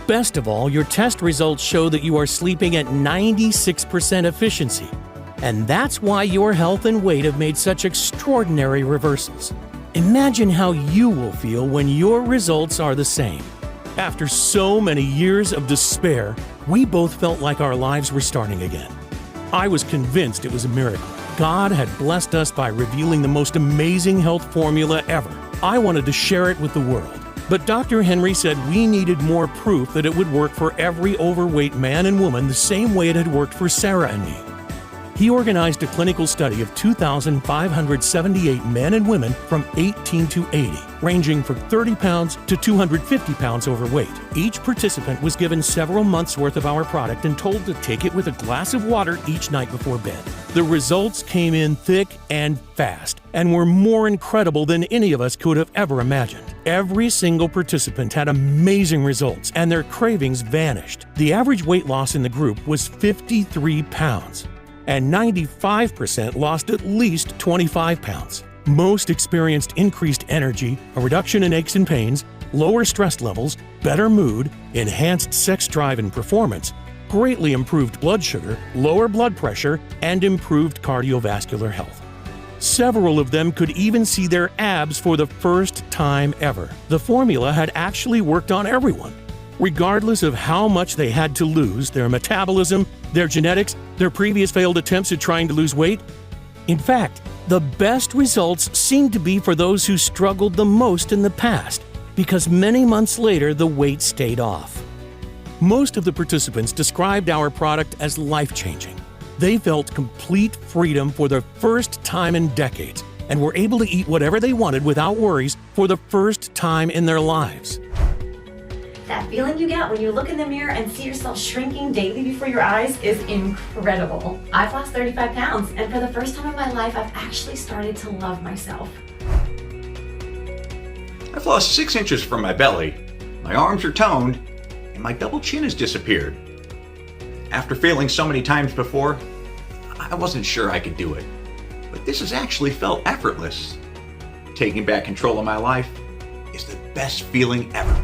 Best of all, your test results show that you are sleeping at 96% efficiency. And that's why your health and weight have made such extraordinary reversals. Imagine how you will feel when your results are the same." After so many years of despair, we both felt like our lives were starting again. I was convinced it was a miracle. God had blessed us by revealing the most amazing health formula ever. I wanted to share it with the world. But Dr. Henry said we needed more proof that it would work for every overweight man and woman the same way it had worked for Sarah and me. He organized a clinical study of 2,578 men and women from 18 to 80, ranging from 30 pounds to 250 pounds overweight. Each participant was given several months' worth of our product and told to take it with a glass of water each night before bed. The results came in thick and fast and were more incredible than any of us could have ever imagined. Every single participant had amazing results and their cravings vanished. The average weight loss in the group was 53 pounds. And 95% lost at least 25 pounds. Most experienced increased energy, a reduction in aches and pains, lower stress levels, better mood, enhanced sex drive and performance, greatly improved blood sugar, lower blood pressure, and improved cardiovascular health. Several of them could even see their abs for the first time ever. The formula had actually worked on everyone. Regardless of how much they had to lose, their metabolism, their genetics, their previous failed attempts at trying to lose weight. In fact, the best results seemed to be for those who struggled the most in the past, because many months later the weight stayed off. Most of the participants described our product as life-changing. They felt complete freedom for the first time in decades and were able to eat whatever they wanted without worries for the first time in their lives. That feeling you get when you look in the mirror and see yourself shrinking daily before your eyes is incredible. I've lost 35 pounds, and for the first time in my life, I've actually started to love myself. I've lost 6 inches from my belly, my arms are toned, and my double chin has disappeared. After failing so many times before, I wasn't sure I could do it. But this has actually felt effortless. Taking back control of my life is the best feeling ever.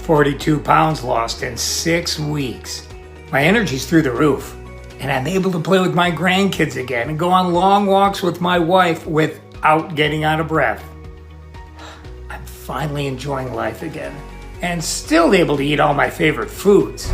42 pounds lost in 6 weeks. My energy's through the roof, and I'm able to play with my grandkids again and go on long walks with my wife without getting out of breath. I'm finally enjoying life again, and still able to eat all my favorite foods.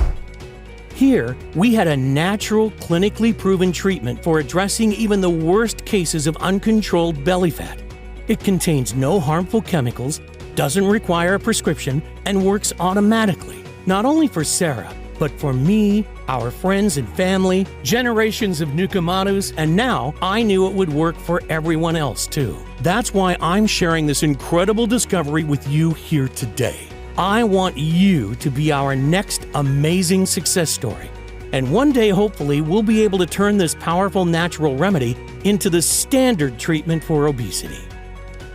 Here, we had a natural, clinically proven treatment for addressing even the worst cases of uncontrolled belly fat. It contains no harmful chemicals, doesn't require a prescription, and works automatically, not only for Sarah, but for me, our friends and family, generations of Nukamanus, and now I knew it would work for everyone else too. That's why I'm sharing this incredible discovery with you here today. I want you to be our next amazing success story. And one day, hopefully, we'll be able to turn this powerful natural remedy into the standard treatment for obesity.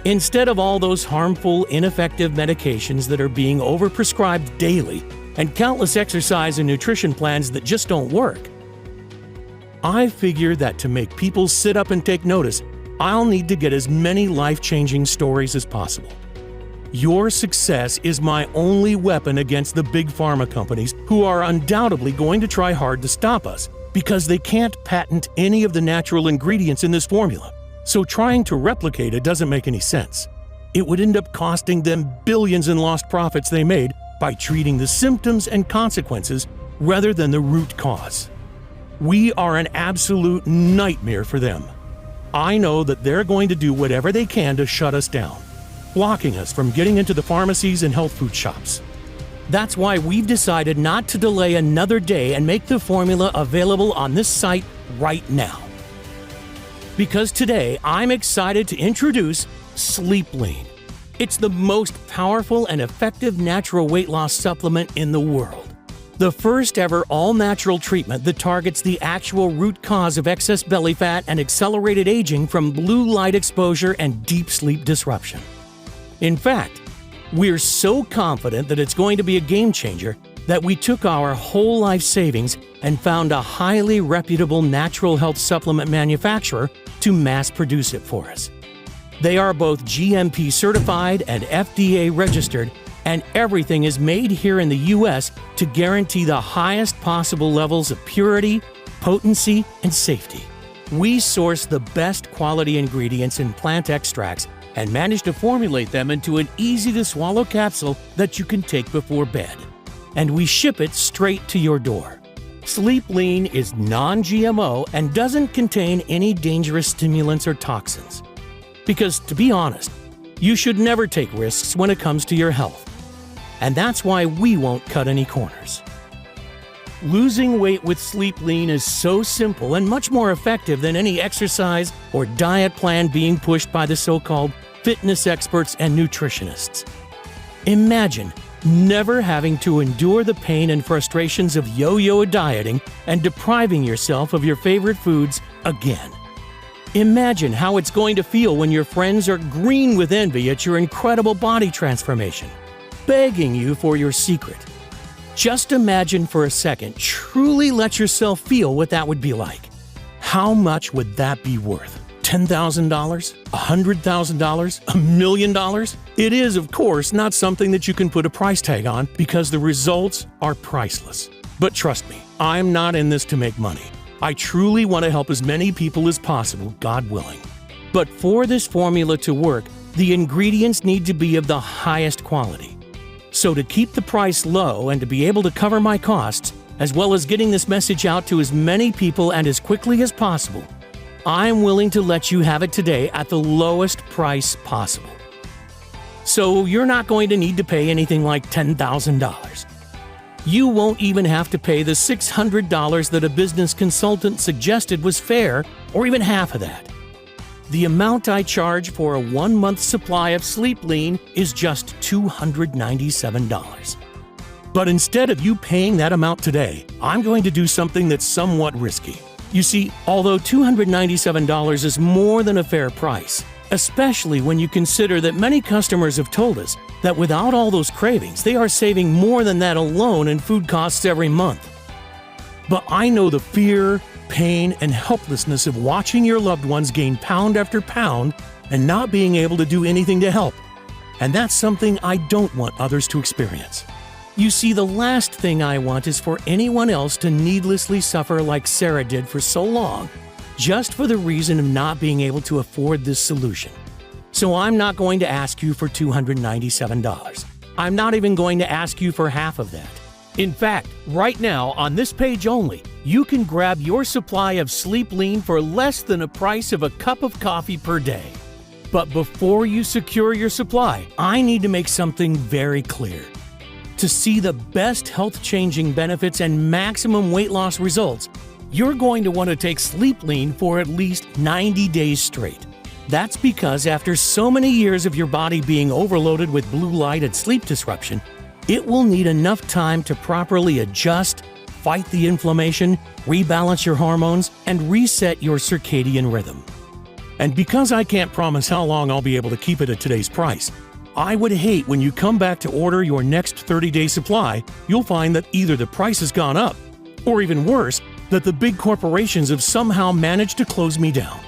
Instead of all those harmful, ineffective medications that are being overprescribed daily and countless exercise and nutrition plans that just don't work, I figure that to make people sit up and take notice, I'll need to get as many life-changing stories as possible. Your success is my only weapon against the big pharma companies who are undoubtedly going to try hard to stop us because they can't patent any of the natural ingredients in this formula. So trying to replicate it doesn't make any sense. It would end up costing them billions in lost profits they made by treating the symptoms and consequences rather than the root cause. We are an absolute nightmare for them. I know that they're going to do whatever they can to shut us down, blocking us from getting into the pharmacies and health food shops. That's why we've decided not to delay another day and make the formula available on this site right now. Because today, I'm excited to introduce Sleep Lean. It's the most powerful and effective natural weight loss supplement in the world. The first ever all-natural treatment that targets the actual root cause of excess belly fat and accelerated aging from blue light exposure and deep sleep disruption. In fact, we're so confident that it's going to be a game changer that we took our whole life savings and found a highly reputable natural health supplement manufacturer to mass produce it for us. They are both GMP certified and FDA registered, and everything is made here in the US to guarantee the highest possible levels of purity, potency, and safety. We source the best quality ingredients in plant extracts and manage to formulate them into an easy-to-swallow capsule that you can take before bed. And we ship it straight to your door. Sleep Lean is non-GMO and doesn't contain any dangerous stimulants or toxins. Because, to be honest, you should never take risks when it comes to your health. And that's why we won't cut any corners. Losing weight with Sleep Lean is so simple and much more effective than any exercise or diet plan being pushed by the so-called fitness experts and nutritionists. Imagine never having to endure the pain and frustrations of yo-yo dieting and depriving yourself of your favorite foods again. Imagine how it's going to feel when your friends are green with envy at your incredible body transformation, begging you for your secret. Just imagine for a second, truly let yourself feel what that would be like. How much would that be worth? $10,000? $100,000? $1 million? It is, of course, not something that you can put a price tag on because the results are priceless. But trust me, I'm not in this to make money. I truly want to help as many people as possible, God willing. But for this formula to work, the ingredients need to be of the highest quality. So to keep the price low and to be able to cover my costs, as well as getting this message out to as many people and as quickly as possible, I'm willing to let you have it today at the lowest price possible. So you're not going to need to pay anything like $10,000. You won't even have to pay the $600 that a business consultant suggested was fair, or even half of that. The amount I charge for a 1-month supply of Sleep Lean is just $297. But instead of you paying that amount today, I'm going to do something that's somewhat risky. You see, although $297 is more than a fair price, especially when you consider that many customers have told us that without all those cravings, they are saving more than that alone in food costs every month. But I know the fear, pain, and helplessness of watching your loved ones gain pound after pound and not being able to do anything to help. And that's something I don't want others to experience. You see, the last thing I want is for anyone else to needlessly suffer like Sarah did for so long, just for the reason of not being able to afford this solution. So I'm not going to ask you for $297. I'm not even going to ask you for half of that. In fact, right now, on this page only, you can grab your supply of Sleep Lean for less than the price of a cup of coffee per day. But before you secure your supply, I need to make something very clear. To see the best health-changing benefits and maximum weight loss results, you're going to want to take Sleep Lean for at least 90 days straight. That's because after so many years of your body being overloaded with blue light and sleep disruption, it will need enough time to properly adjust, fight the inflammation, rebalance your hormones, and reset your circadian rhythm. And because I can't promise how long I'll be able to keep it at today's price, I would hate when you come back to order your next 30-day supply, you'll find that either the price has gone up, or even worse, that the big corporations have somehow managed to close me down.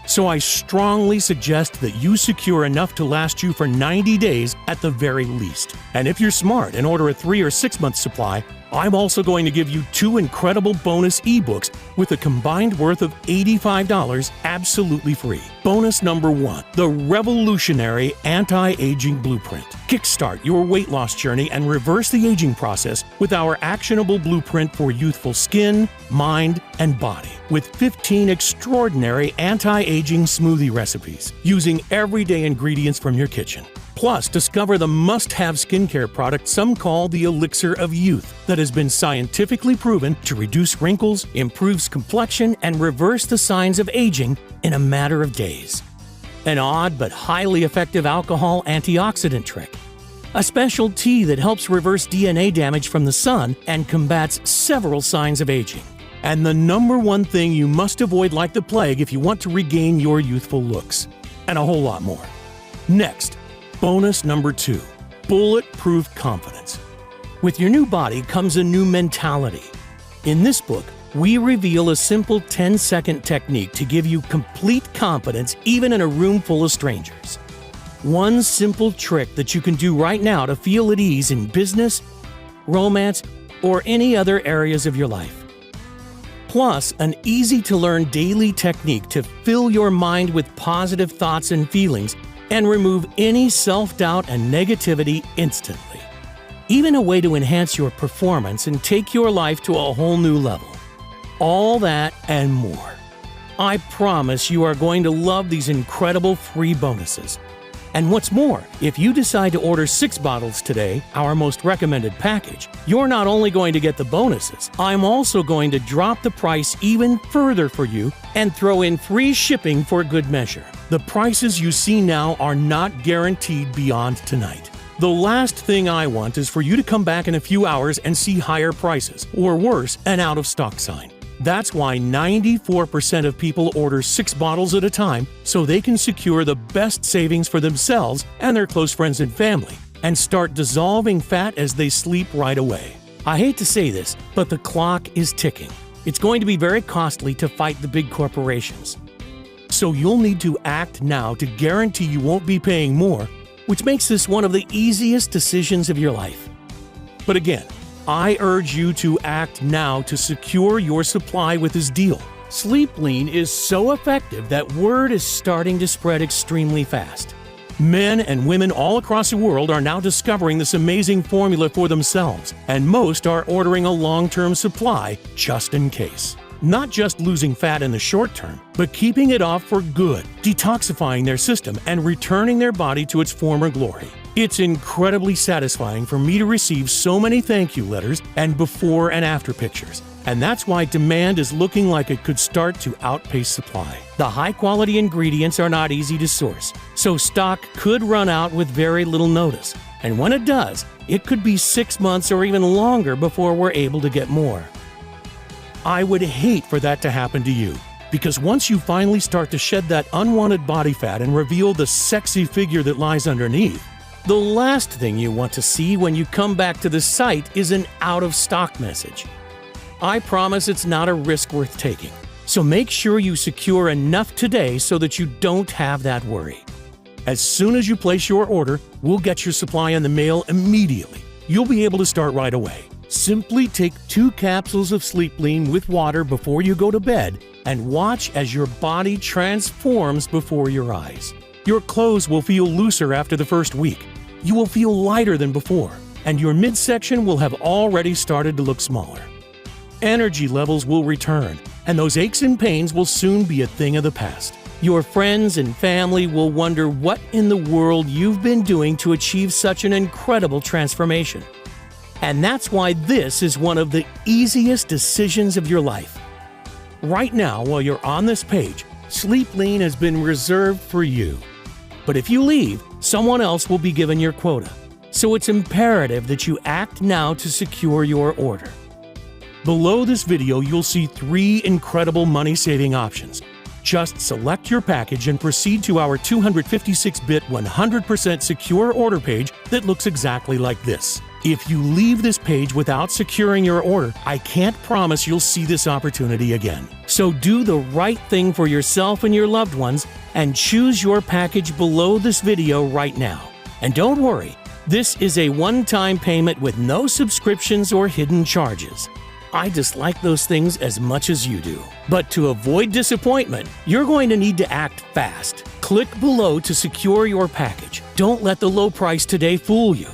So I strongly suggest that you secure enough to last you for 90 days at the very least. And if you're smart and order a 3 or 6 month supply, I'm also going to give you 2 incredible bonus ebooks with a combined worth of $85 absolutely free. Bonus number 1, the revolutionary anti-aging blueprint. Kickstart your weight loss journey and reverse the aging process with our actionable blueprint for youthful skin, mind, and body. With 15 extraordinary anti-aging smoothie recipes using everyday ingredients from your kitchen. Plus, discover the must-have skincare product some call the elixir of youth that has been scientifically proven to reduce wrinkles, improves complexion, and reverse the signs of aging in a matter of days. An odd but highly effective alcohol antioxidant trick. A special tea that helps reverse DNA damage from the sun and combats several signs of aging. And the number one thing you must avoid like the plague if you want to regain your youthful looks. And a whole lot more. Next, bonus number 2, bulletproof confidence. With your new body comes a new mentality. In this book, we reveal a simple 10-second technique to give you complete confidence even in a room full of strangers. One simple trick that you can do right now to feel at ease in business, romance, or any other areas of your life. Plus, an easy-to-learn daily technique to fill your mind with positive thoughts and feelings and remove any self-doubt and negativity instantly. Even a way to enhance your performance and take your life to a whole new level. All that and more. I promise you are going to love these incredible free bonuses. And what's more, if you decide to order 6 bottles today, our most recommended package, you're not only going to get the bonuses, I'm also going to drop the price even further for you and throw in free shipping for good measure. The prices you see now are not guaranteed beyond tonight. The last thing I want is for you to come back in a few hours and see higher prices, or worse, an out-of-stock sign. That's why 94% of people order 6 bottles at a time so they can secure the best savings for themselves and their close friends and family and start dissolving fat as they sleep right away. I hate to say this, but the clock is ticking. It's going to be very costly to fight the big corporations. So you'll need to act now to guarantee you won't be paying more, which makes this one of the easiest decisions of your life. But again, I urge you to act now to secure your supply with this deal. Sleep Lean is so effective that word is starting to spread extremely fast. Men and women all across the world are now discovering this amazing formula for themselves, and most are ordering a long-term supply just in case. Not just losing fat in the short term, but keeping it off for good, detoxifying their system, and returning their body to its former glory. It's incredibly satisfying for me to receive so many thank you letters and before and after pictures. And that's why demand is looking like it could start to outpace supply. The high-quality ingredients are not easy to source, so stock could run out with very little notice. And when it does, it could be 6 months or even longer before we're able to get more. I would hate for that to happen to you, because once you finally start to shed that unwanted body fat and reveal the sexy figure that lies underneath, the last thing you want to see when you come back to the site is an out-of-stock message. I promise it's not a risk worth taking, so make sure you secure enough today so that you don't have that worry. As soon as you place your order, we'll get your supply in the mail immediately. You'll be able to start right away. Simply take 2 capsules of Sleep Lean with water before you go to bed and watch as your body transforms before your eyes. Your clothes will feel looser after the first week. You will feel lighter than before, and your midsection will have already started to look smaller. Energy levels will return, and those aches and pains will soon be a thing of the past. Your friends and family will wonder what in the world you've been doing to achieve such an incredible transformation. And that's why this is one of the easiest decisions of your life. Right now, while you're on this page, Sleep Lean has been reserved for you. But if you leave, someone else will be given your quota. So it's imperative that you act now to secure your order. Below this video, you'll see 3 incredible money-saving options. Just select your package and proceed to our 256-bit 100% secure order page that looks exactly like this. If you leave this page without securing your order, I can't promise you'll see this opportunity again. So do the right thing for yourself and your loved ones and choose your package below this video right now. And don't worry, this is a one-time payment with no subscriptions or hidden charges. I dislike those things as much as you do. But to avoid disappointment, you're going to need to act fast. Click below to secure your package. Don't let the low price today fool you.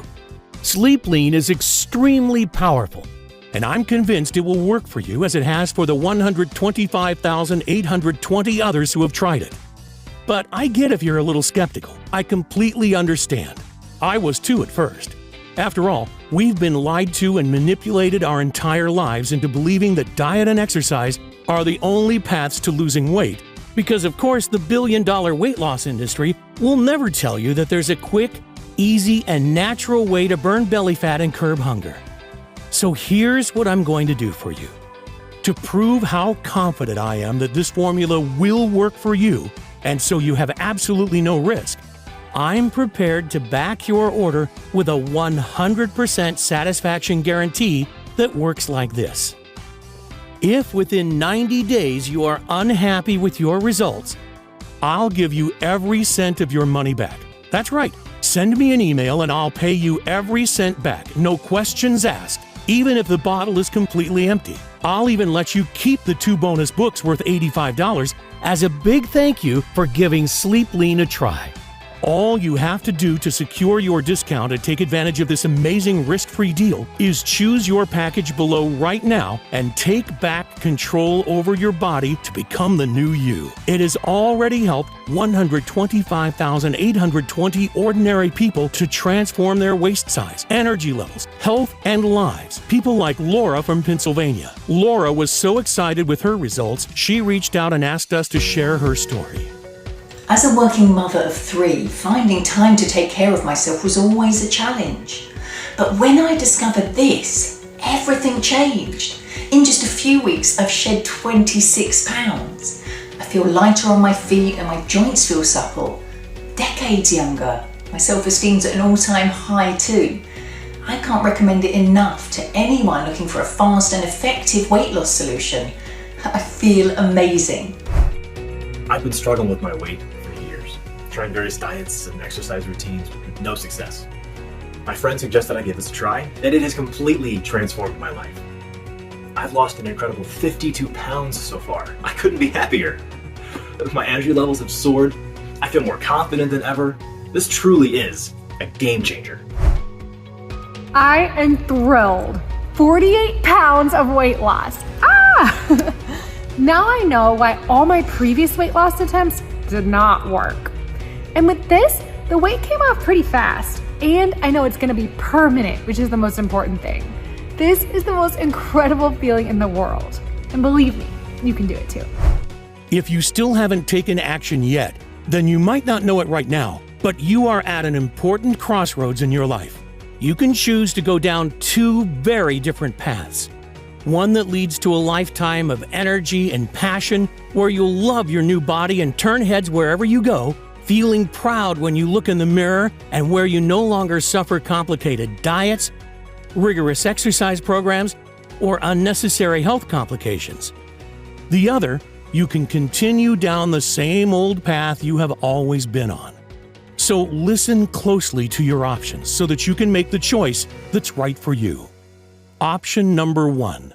Sleep Lean is extremely powerful, and I'm convinced it will work for you as it has for the 125,820 others who have tried it. But I get if you're a little skeptical. I completely understand. I was too at first. After all, we've been lied to and manipulated our entire lives into believing that diet and exercise are the only paths to losing weight, because of course the billion-dollar weight loss industry will never tell you that there's a quick, easy, and natural way to burn belly fat and curb hunger. So here's what I'm going to do for you. To prove how confident I am that this formula will work for you, and so you have absolutely no risk, I'm prepared to back your order with a 100% satisfaction guarantee that works like this. If within 90 days you are unhappy with your results, I'll give you every cent of your money back. That's right. Send me an email and I'll pay you every cent back, no questions asked, even if the bottle is completely empty. I'll even let you keep the 2 bonus books worth $85 as a big thank you for giving Sleep Lean a try. All you have to do to secure your discount and take advantage of this amazing risk-free deal is choose your package below right now and take back control over your body to become the new you. It has already helped 125,820 ordinary people to transform their waist size, energy levels, health, and lives. People like Laura from Pennsylvania. Laura was so excited with her results, she reached out and asked us to share her story. As a working mother of 3, finding time to take care of myself was always a challenge. But when I discovered this, everything changed. In just a few weeks, I've shed 26 pounds. I feel lighter on my feet and my joints feel supple. Decades younger. My self-esteem's at an all-time high too. I can't recommend it enough to anyone looking for a fast and effective weight loss solution. I feel amazing. I've been struggling with my weight for years, trying various diets and exercise routines with no success. My friend suggested I give this a try, and it has completely transformed my life. I've lost an incredible 52 pounds so far. I couldn't be happier. My energy levels have soared. I feel more confident than ever. This truly is a game changer. I am thrilled. 48 pounds of weight loss. Now I know why all my previous weight loss attempts did not work. And with this, the weight came off pretty fast. And I know it's gonna be permanent, which is the most important thing. This is the most incredible feeling in the world. And believe me, you can do it too. If you still haven't taken action yet, then you might not know it right now, but you are at an important crossroads in your life. You can choose to go down two very different paths. One that leads to a lifetime of energy and passion, where you'll love your new body and turn heads wherever you go, feeling proud when you look in the mirror, and where you no longer suffer complicated diets, rigorous exercise programs, or unnecessary health complications. The other, you can continue down the same old path you have always been on. So listen closely to your options so that you can make the choice that's right for you. Option number 1.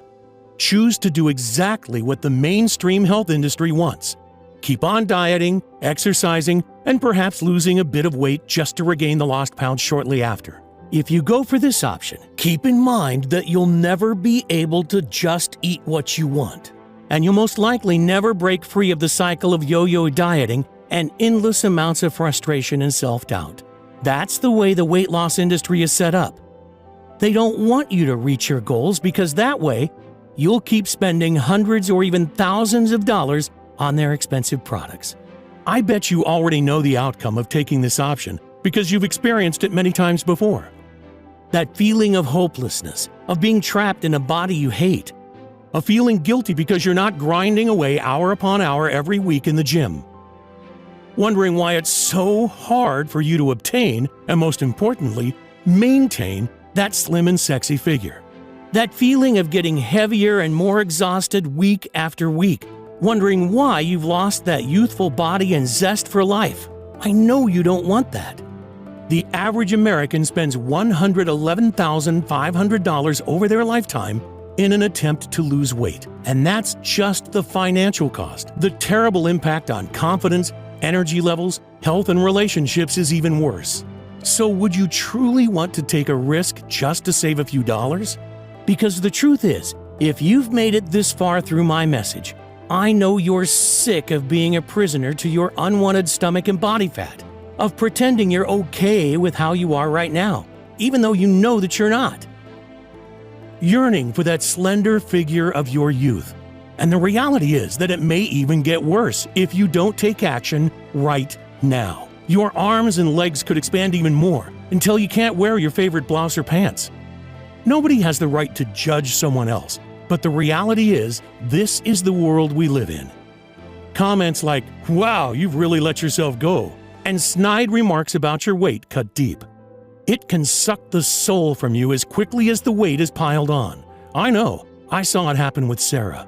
Choose to do exactly what the mainstream health industry wants. Keep on dieting, exercising, and perhaps losing a bit of weight just to regain the lost pounds shortly after. If you go for this option, keep in mind that you'll never be able to just eat what you want. And you'll most likely never break free of the cycle of yo-yo dieting and endless amounts of frustration and self-doubt. That's the way the weight loss industry is set up. They don't want you to reach your goals because that way, you'll keep spending hundreds or even thousands of dollars on their expensive products. I bet you already know the outcome of taking this option because you've experienced it many times before. That feeling of hopelessness, of being trapped in a body you hate, of feeling guilty because you're not grinding away hour upon hour every week in the gym, wondering why it's so hard for you to obtain, and most importantly, maintain that slim and sexy figure. That feeling of getting heavier and more exhausted week after week, wondering why you've lost that youthful body and zest for life. I know you don't want that. The average American spends $111,500 over their lifetime in an attempt to lose weight. And that's just the financial cost. The terrible impact on confidence, energy levels, health, and relationships is even worse. So would you truly want to take a risk just to save a few dollars? Because the truth is, if you've made it this far through my message, I know you're sick of being a prisoner to your unwanted stomach and body fat, of pretending you're okay with how you are right now, even though you know that you're not. Yearning for that slender figure of your youth. And the reality is that it may even get worse if you don't take action right now. Your arms and legs could expand even more until you can't wear your favorite blouse or pants. Nobody has the right to judge someone else, but the reality is this is the world we live in. Comments like, "Wow, you've really let yourself go," and snide remarks about your weight cut deep. It can suck the soul from you as quickly as the weight is piled on. I know, I saw it happen with Sarah.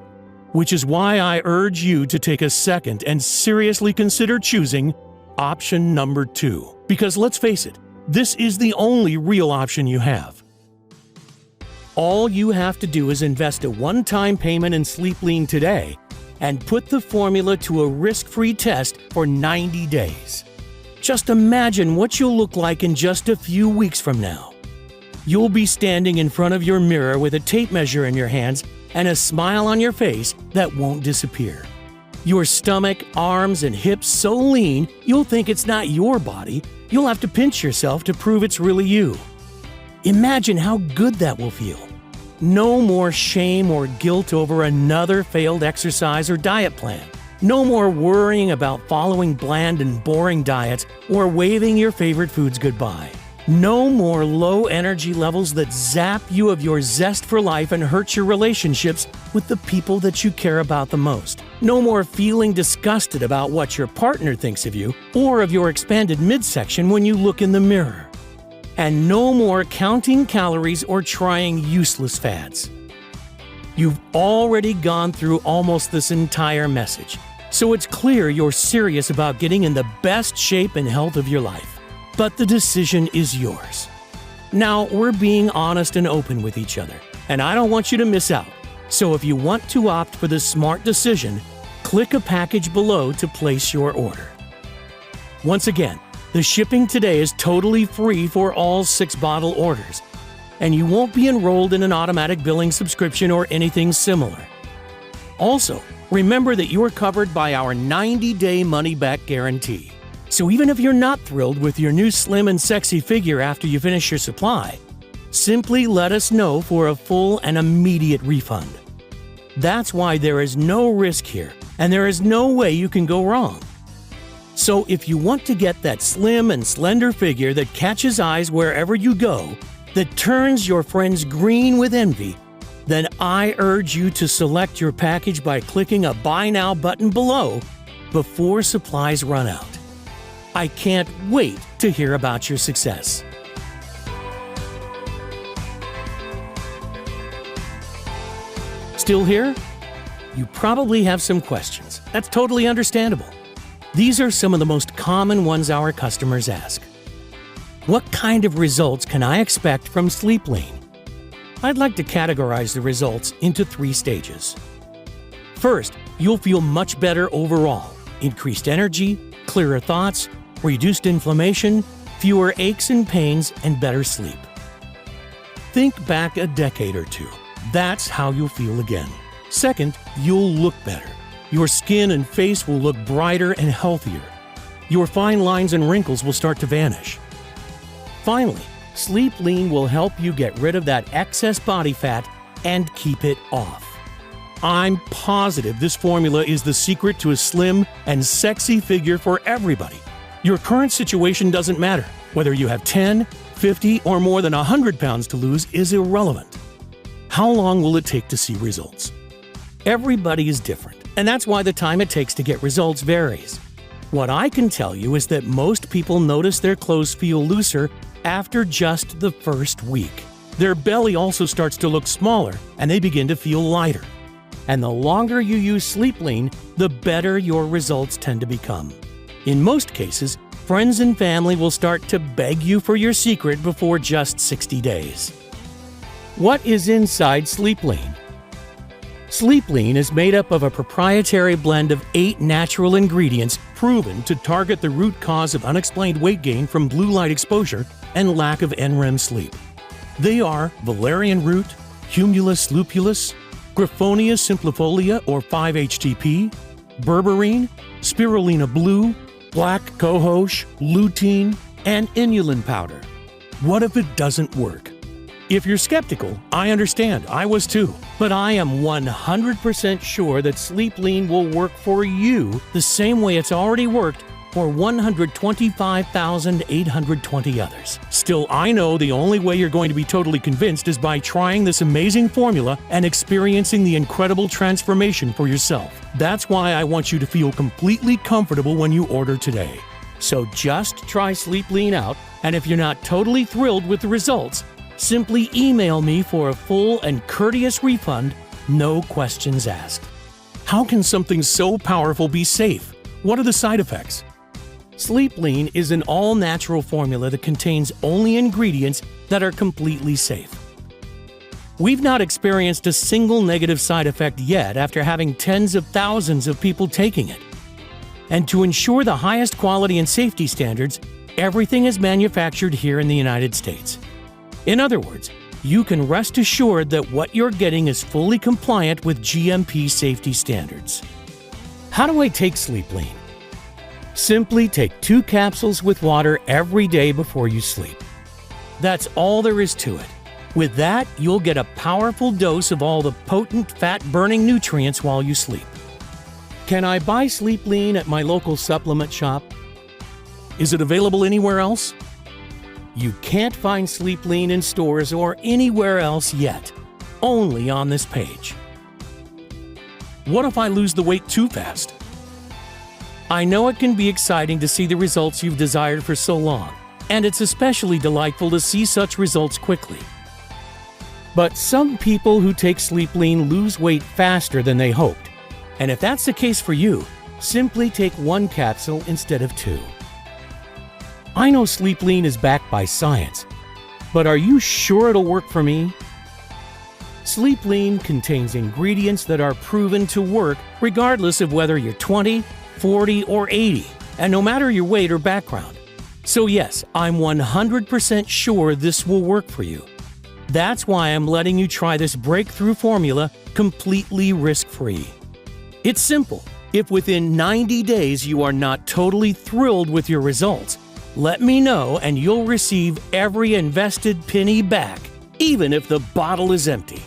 Which is why I urge you to take a second and seriously consider choosing option number 2. Because let's face it, this is the only real option you have. All you have to do is invest a one-time payment in Sleep Lean today and put the formula to a risk-free test for 90 days. Just imagine what you'll look like in just a few weeks from now. You'll be standing in front of your mirror with a tape measure in your hands and a smile on your face that won't disappear. Your stomach, arms, and hips so lean, you'll think it's not your body. You'll have to pinch yourself to prove it's really you. Imagine how good that will feel. No more shame or guilt over another failed exercise or diet plan. No more worrying about following bland and boring diets or waving your favorite foods goodbye. No more low energy levels that zap you of your zest for life and hurt your relationships with the people that you care about the most. No more feeling disgusted about what your partner thinks of you or of your expanded midsection when you look in the mirror. And no more counting calories or trying useless fads. You've already gone through almost this entire message, so it's clear you're serious about getting in the best shape and health of your life. But the decision is yours. Now, we're being honest and open with each other, and I don't want you to miss out. So if you want to opt for the smart decision, click a package below to place your order. Once again, the shipping today is totally free for all 6-bottle orders, and you won't be enrolled in an automatic billing subscription or anything similar. Also, remember that you are covered by our 90-day money-back guarantee. So even if you're not thrilled with your new slim and sexy figure after you finish your supply, simply let us know for a full and immediate refund. That's why there is no risk here, and there is no way you can go wrong. So if you want to get that slim and slender figure that catches eyes wherever you go, that turns your friends green with envy, then I urge you to select your package by clicking a Buy Now button below before supplies run out. I can't wait to hear about your success. Still here? You probably have some questions. That's totally understandable. These are some of the most common ones our customers ask. What kind of results can I expect from Sleep Lean? I'd like to categorize the results into 3 stages. First, you'll feel much better overall. Increased energy, clearer thoughts, reduced inflammation, fewer aches and pains, and better sleep. Think back a decade or 2. That's how you'll feel again. Second, you'll look better. Your skin and face will look brighter and healthier. Your fine lines and wrinkles will start to vanish. Finally, Sleep Lean will help you get rid of that excess body fat and keep it off. I'm positive this formula is the secret to a slim and sexy figure for everybody. Your current situation doesn't matter. Whether you have 10, 50, or more than 100 pounds to lose is irrelevant. How long will it take to see results? Everybody is different, and that's why the time it takes to get results varies. What I can tell you is that most people notice their clothes feel looser after just the first week. Their belly also starts to look smaller, and they begin to feel lighter. And the longer you use Sleep Lean, the better your results tend to become. In most cases, friends and family will start to beg you for your secret before just 60 days. What is inside Sleep Lean? Sleep Lean is made up of a proprietary blend of 8 natural ingredients proven to target the root cause of unexplained weight gain from blue light exposure and lack of NREM sleep. They are valerian root, humulus lupulus, Griffonia simplifolia or 5-HTP, berberine, spirulina blue, black cohosh, lutein, and inulin powder. What if it doesn't work? If you're skeptical, I understand. I was too. But I am 100% sure that Sleep Lean will work for you the same way it's already worked for 125,820 others. Still, I know the only way you're going to be totally convinced is by trying this amazing formula and experiencing the incredible transformation for yourself. That's why I want you to feel completely comfortable when you order today. So just try Sleep Lean out, and if you're not totally thrilled with the results, simply email me for a full and courteous refund, no questions asked. How can something so powerful be safe? What are the side effects? Sleep Lean is an all-natural formula that contains only ingredients that are completely safe. We've not experienced a single negative side effect yet after having tens of thousands of people taking it. And to ensure the highest quality and safety standards, everything is manufactured here in the United States. In other words, you can rest assured that what you're getting is fully compliant with GMP safety standards. How do I take Sleep Lean? Simply take 2 capsules with water every day before you sleep. That's all there is to it. With that, you'll get a powerful dose of all the potent fat-burning nutrients while you sleep. Can I buy Sleep Lean at my local supplement shop? Is it available anywhere else? You can't find Sleep Lean in stores or anywhere else yet, only on this page. What if I lose the weight too fast? I know it can be exciting to see the results you've desired for so long, and it's especially delightful to see such results quickly. But some people who take Sleep Lean lose weight faster than they hoped, and if that's the case for you, simply take 1 capsule instead of 2. I know Sleep Lean is backed by science, but are you sure it'll work for me? Sleep Lean contains ingredients that are proven to work regardless of whether you're 20, 40, or 80, and no matter your weight or background. So yes, I'm 100% sure this will work for you. That's why I'm letting you try this breakthrough formula completely risk-free. It's simple. If within 90 days you are not totally thrilled with your results, let me know and you'll receive every invested penny back even if the bottle is empty.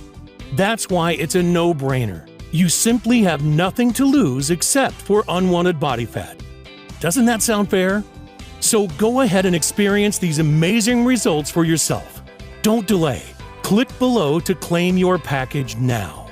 That's why it's a no-brainer. You simply have nothing to lose except for unwanted body fat. Doesn't that sound fair? So go ahead and experience these amazing results for yourself. Don't delay. Click below to claim your package now.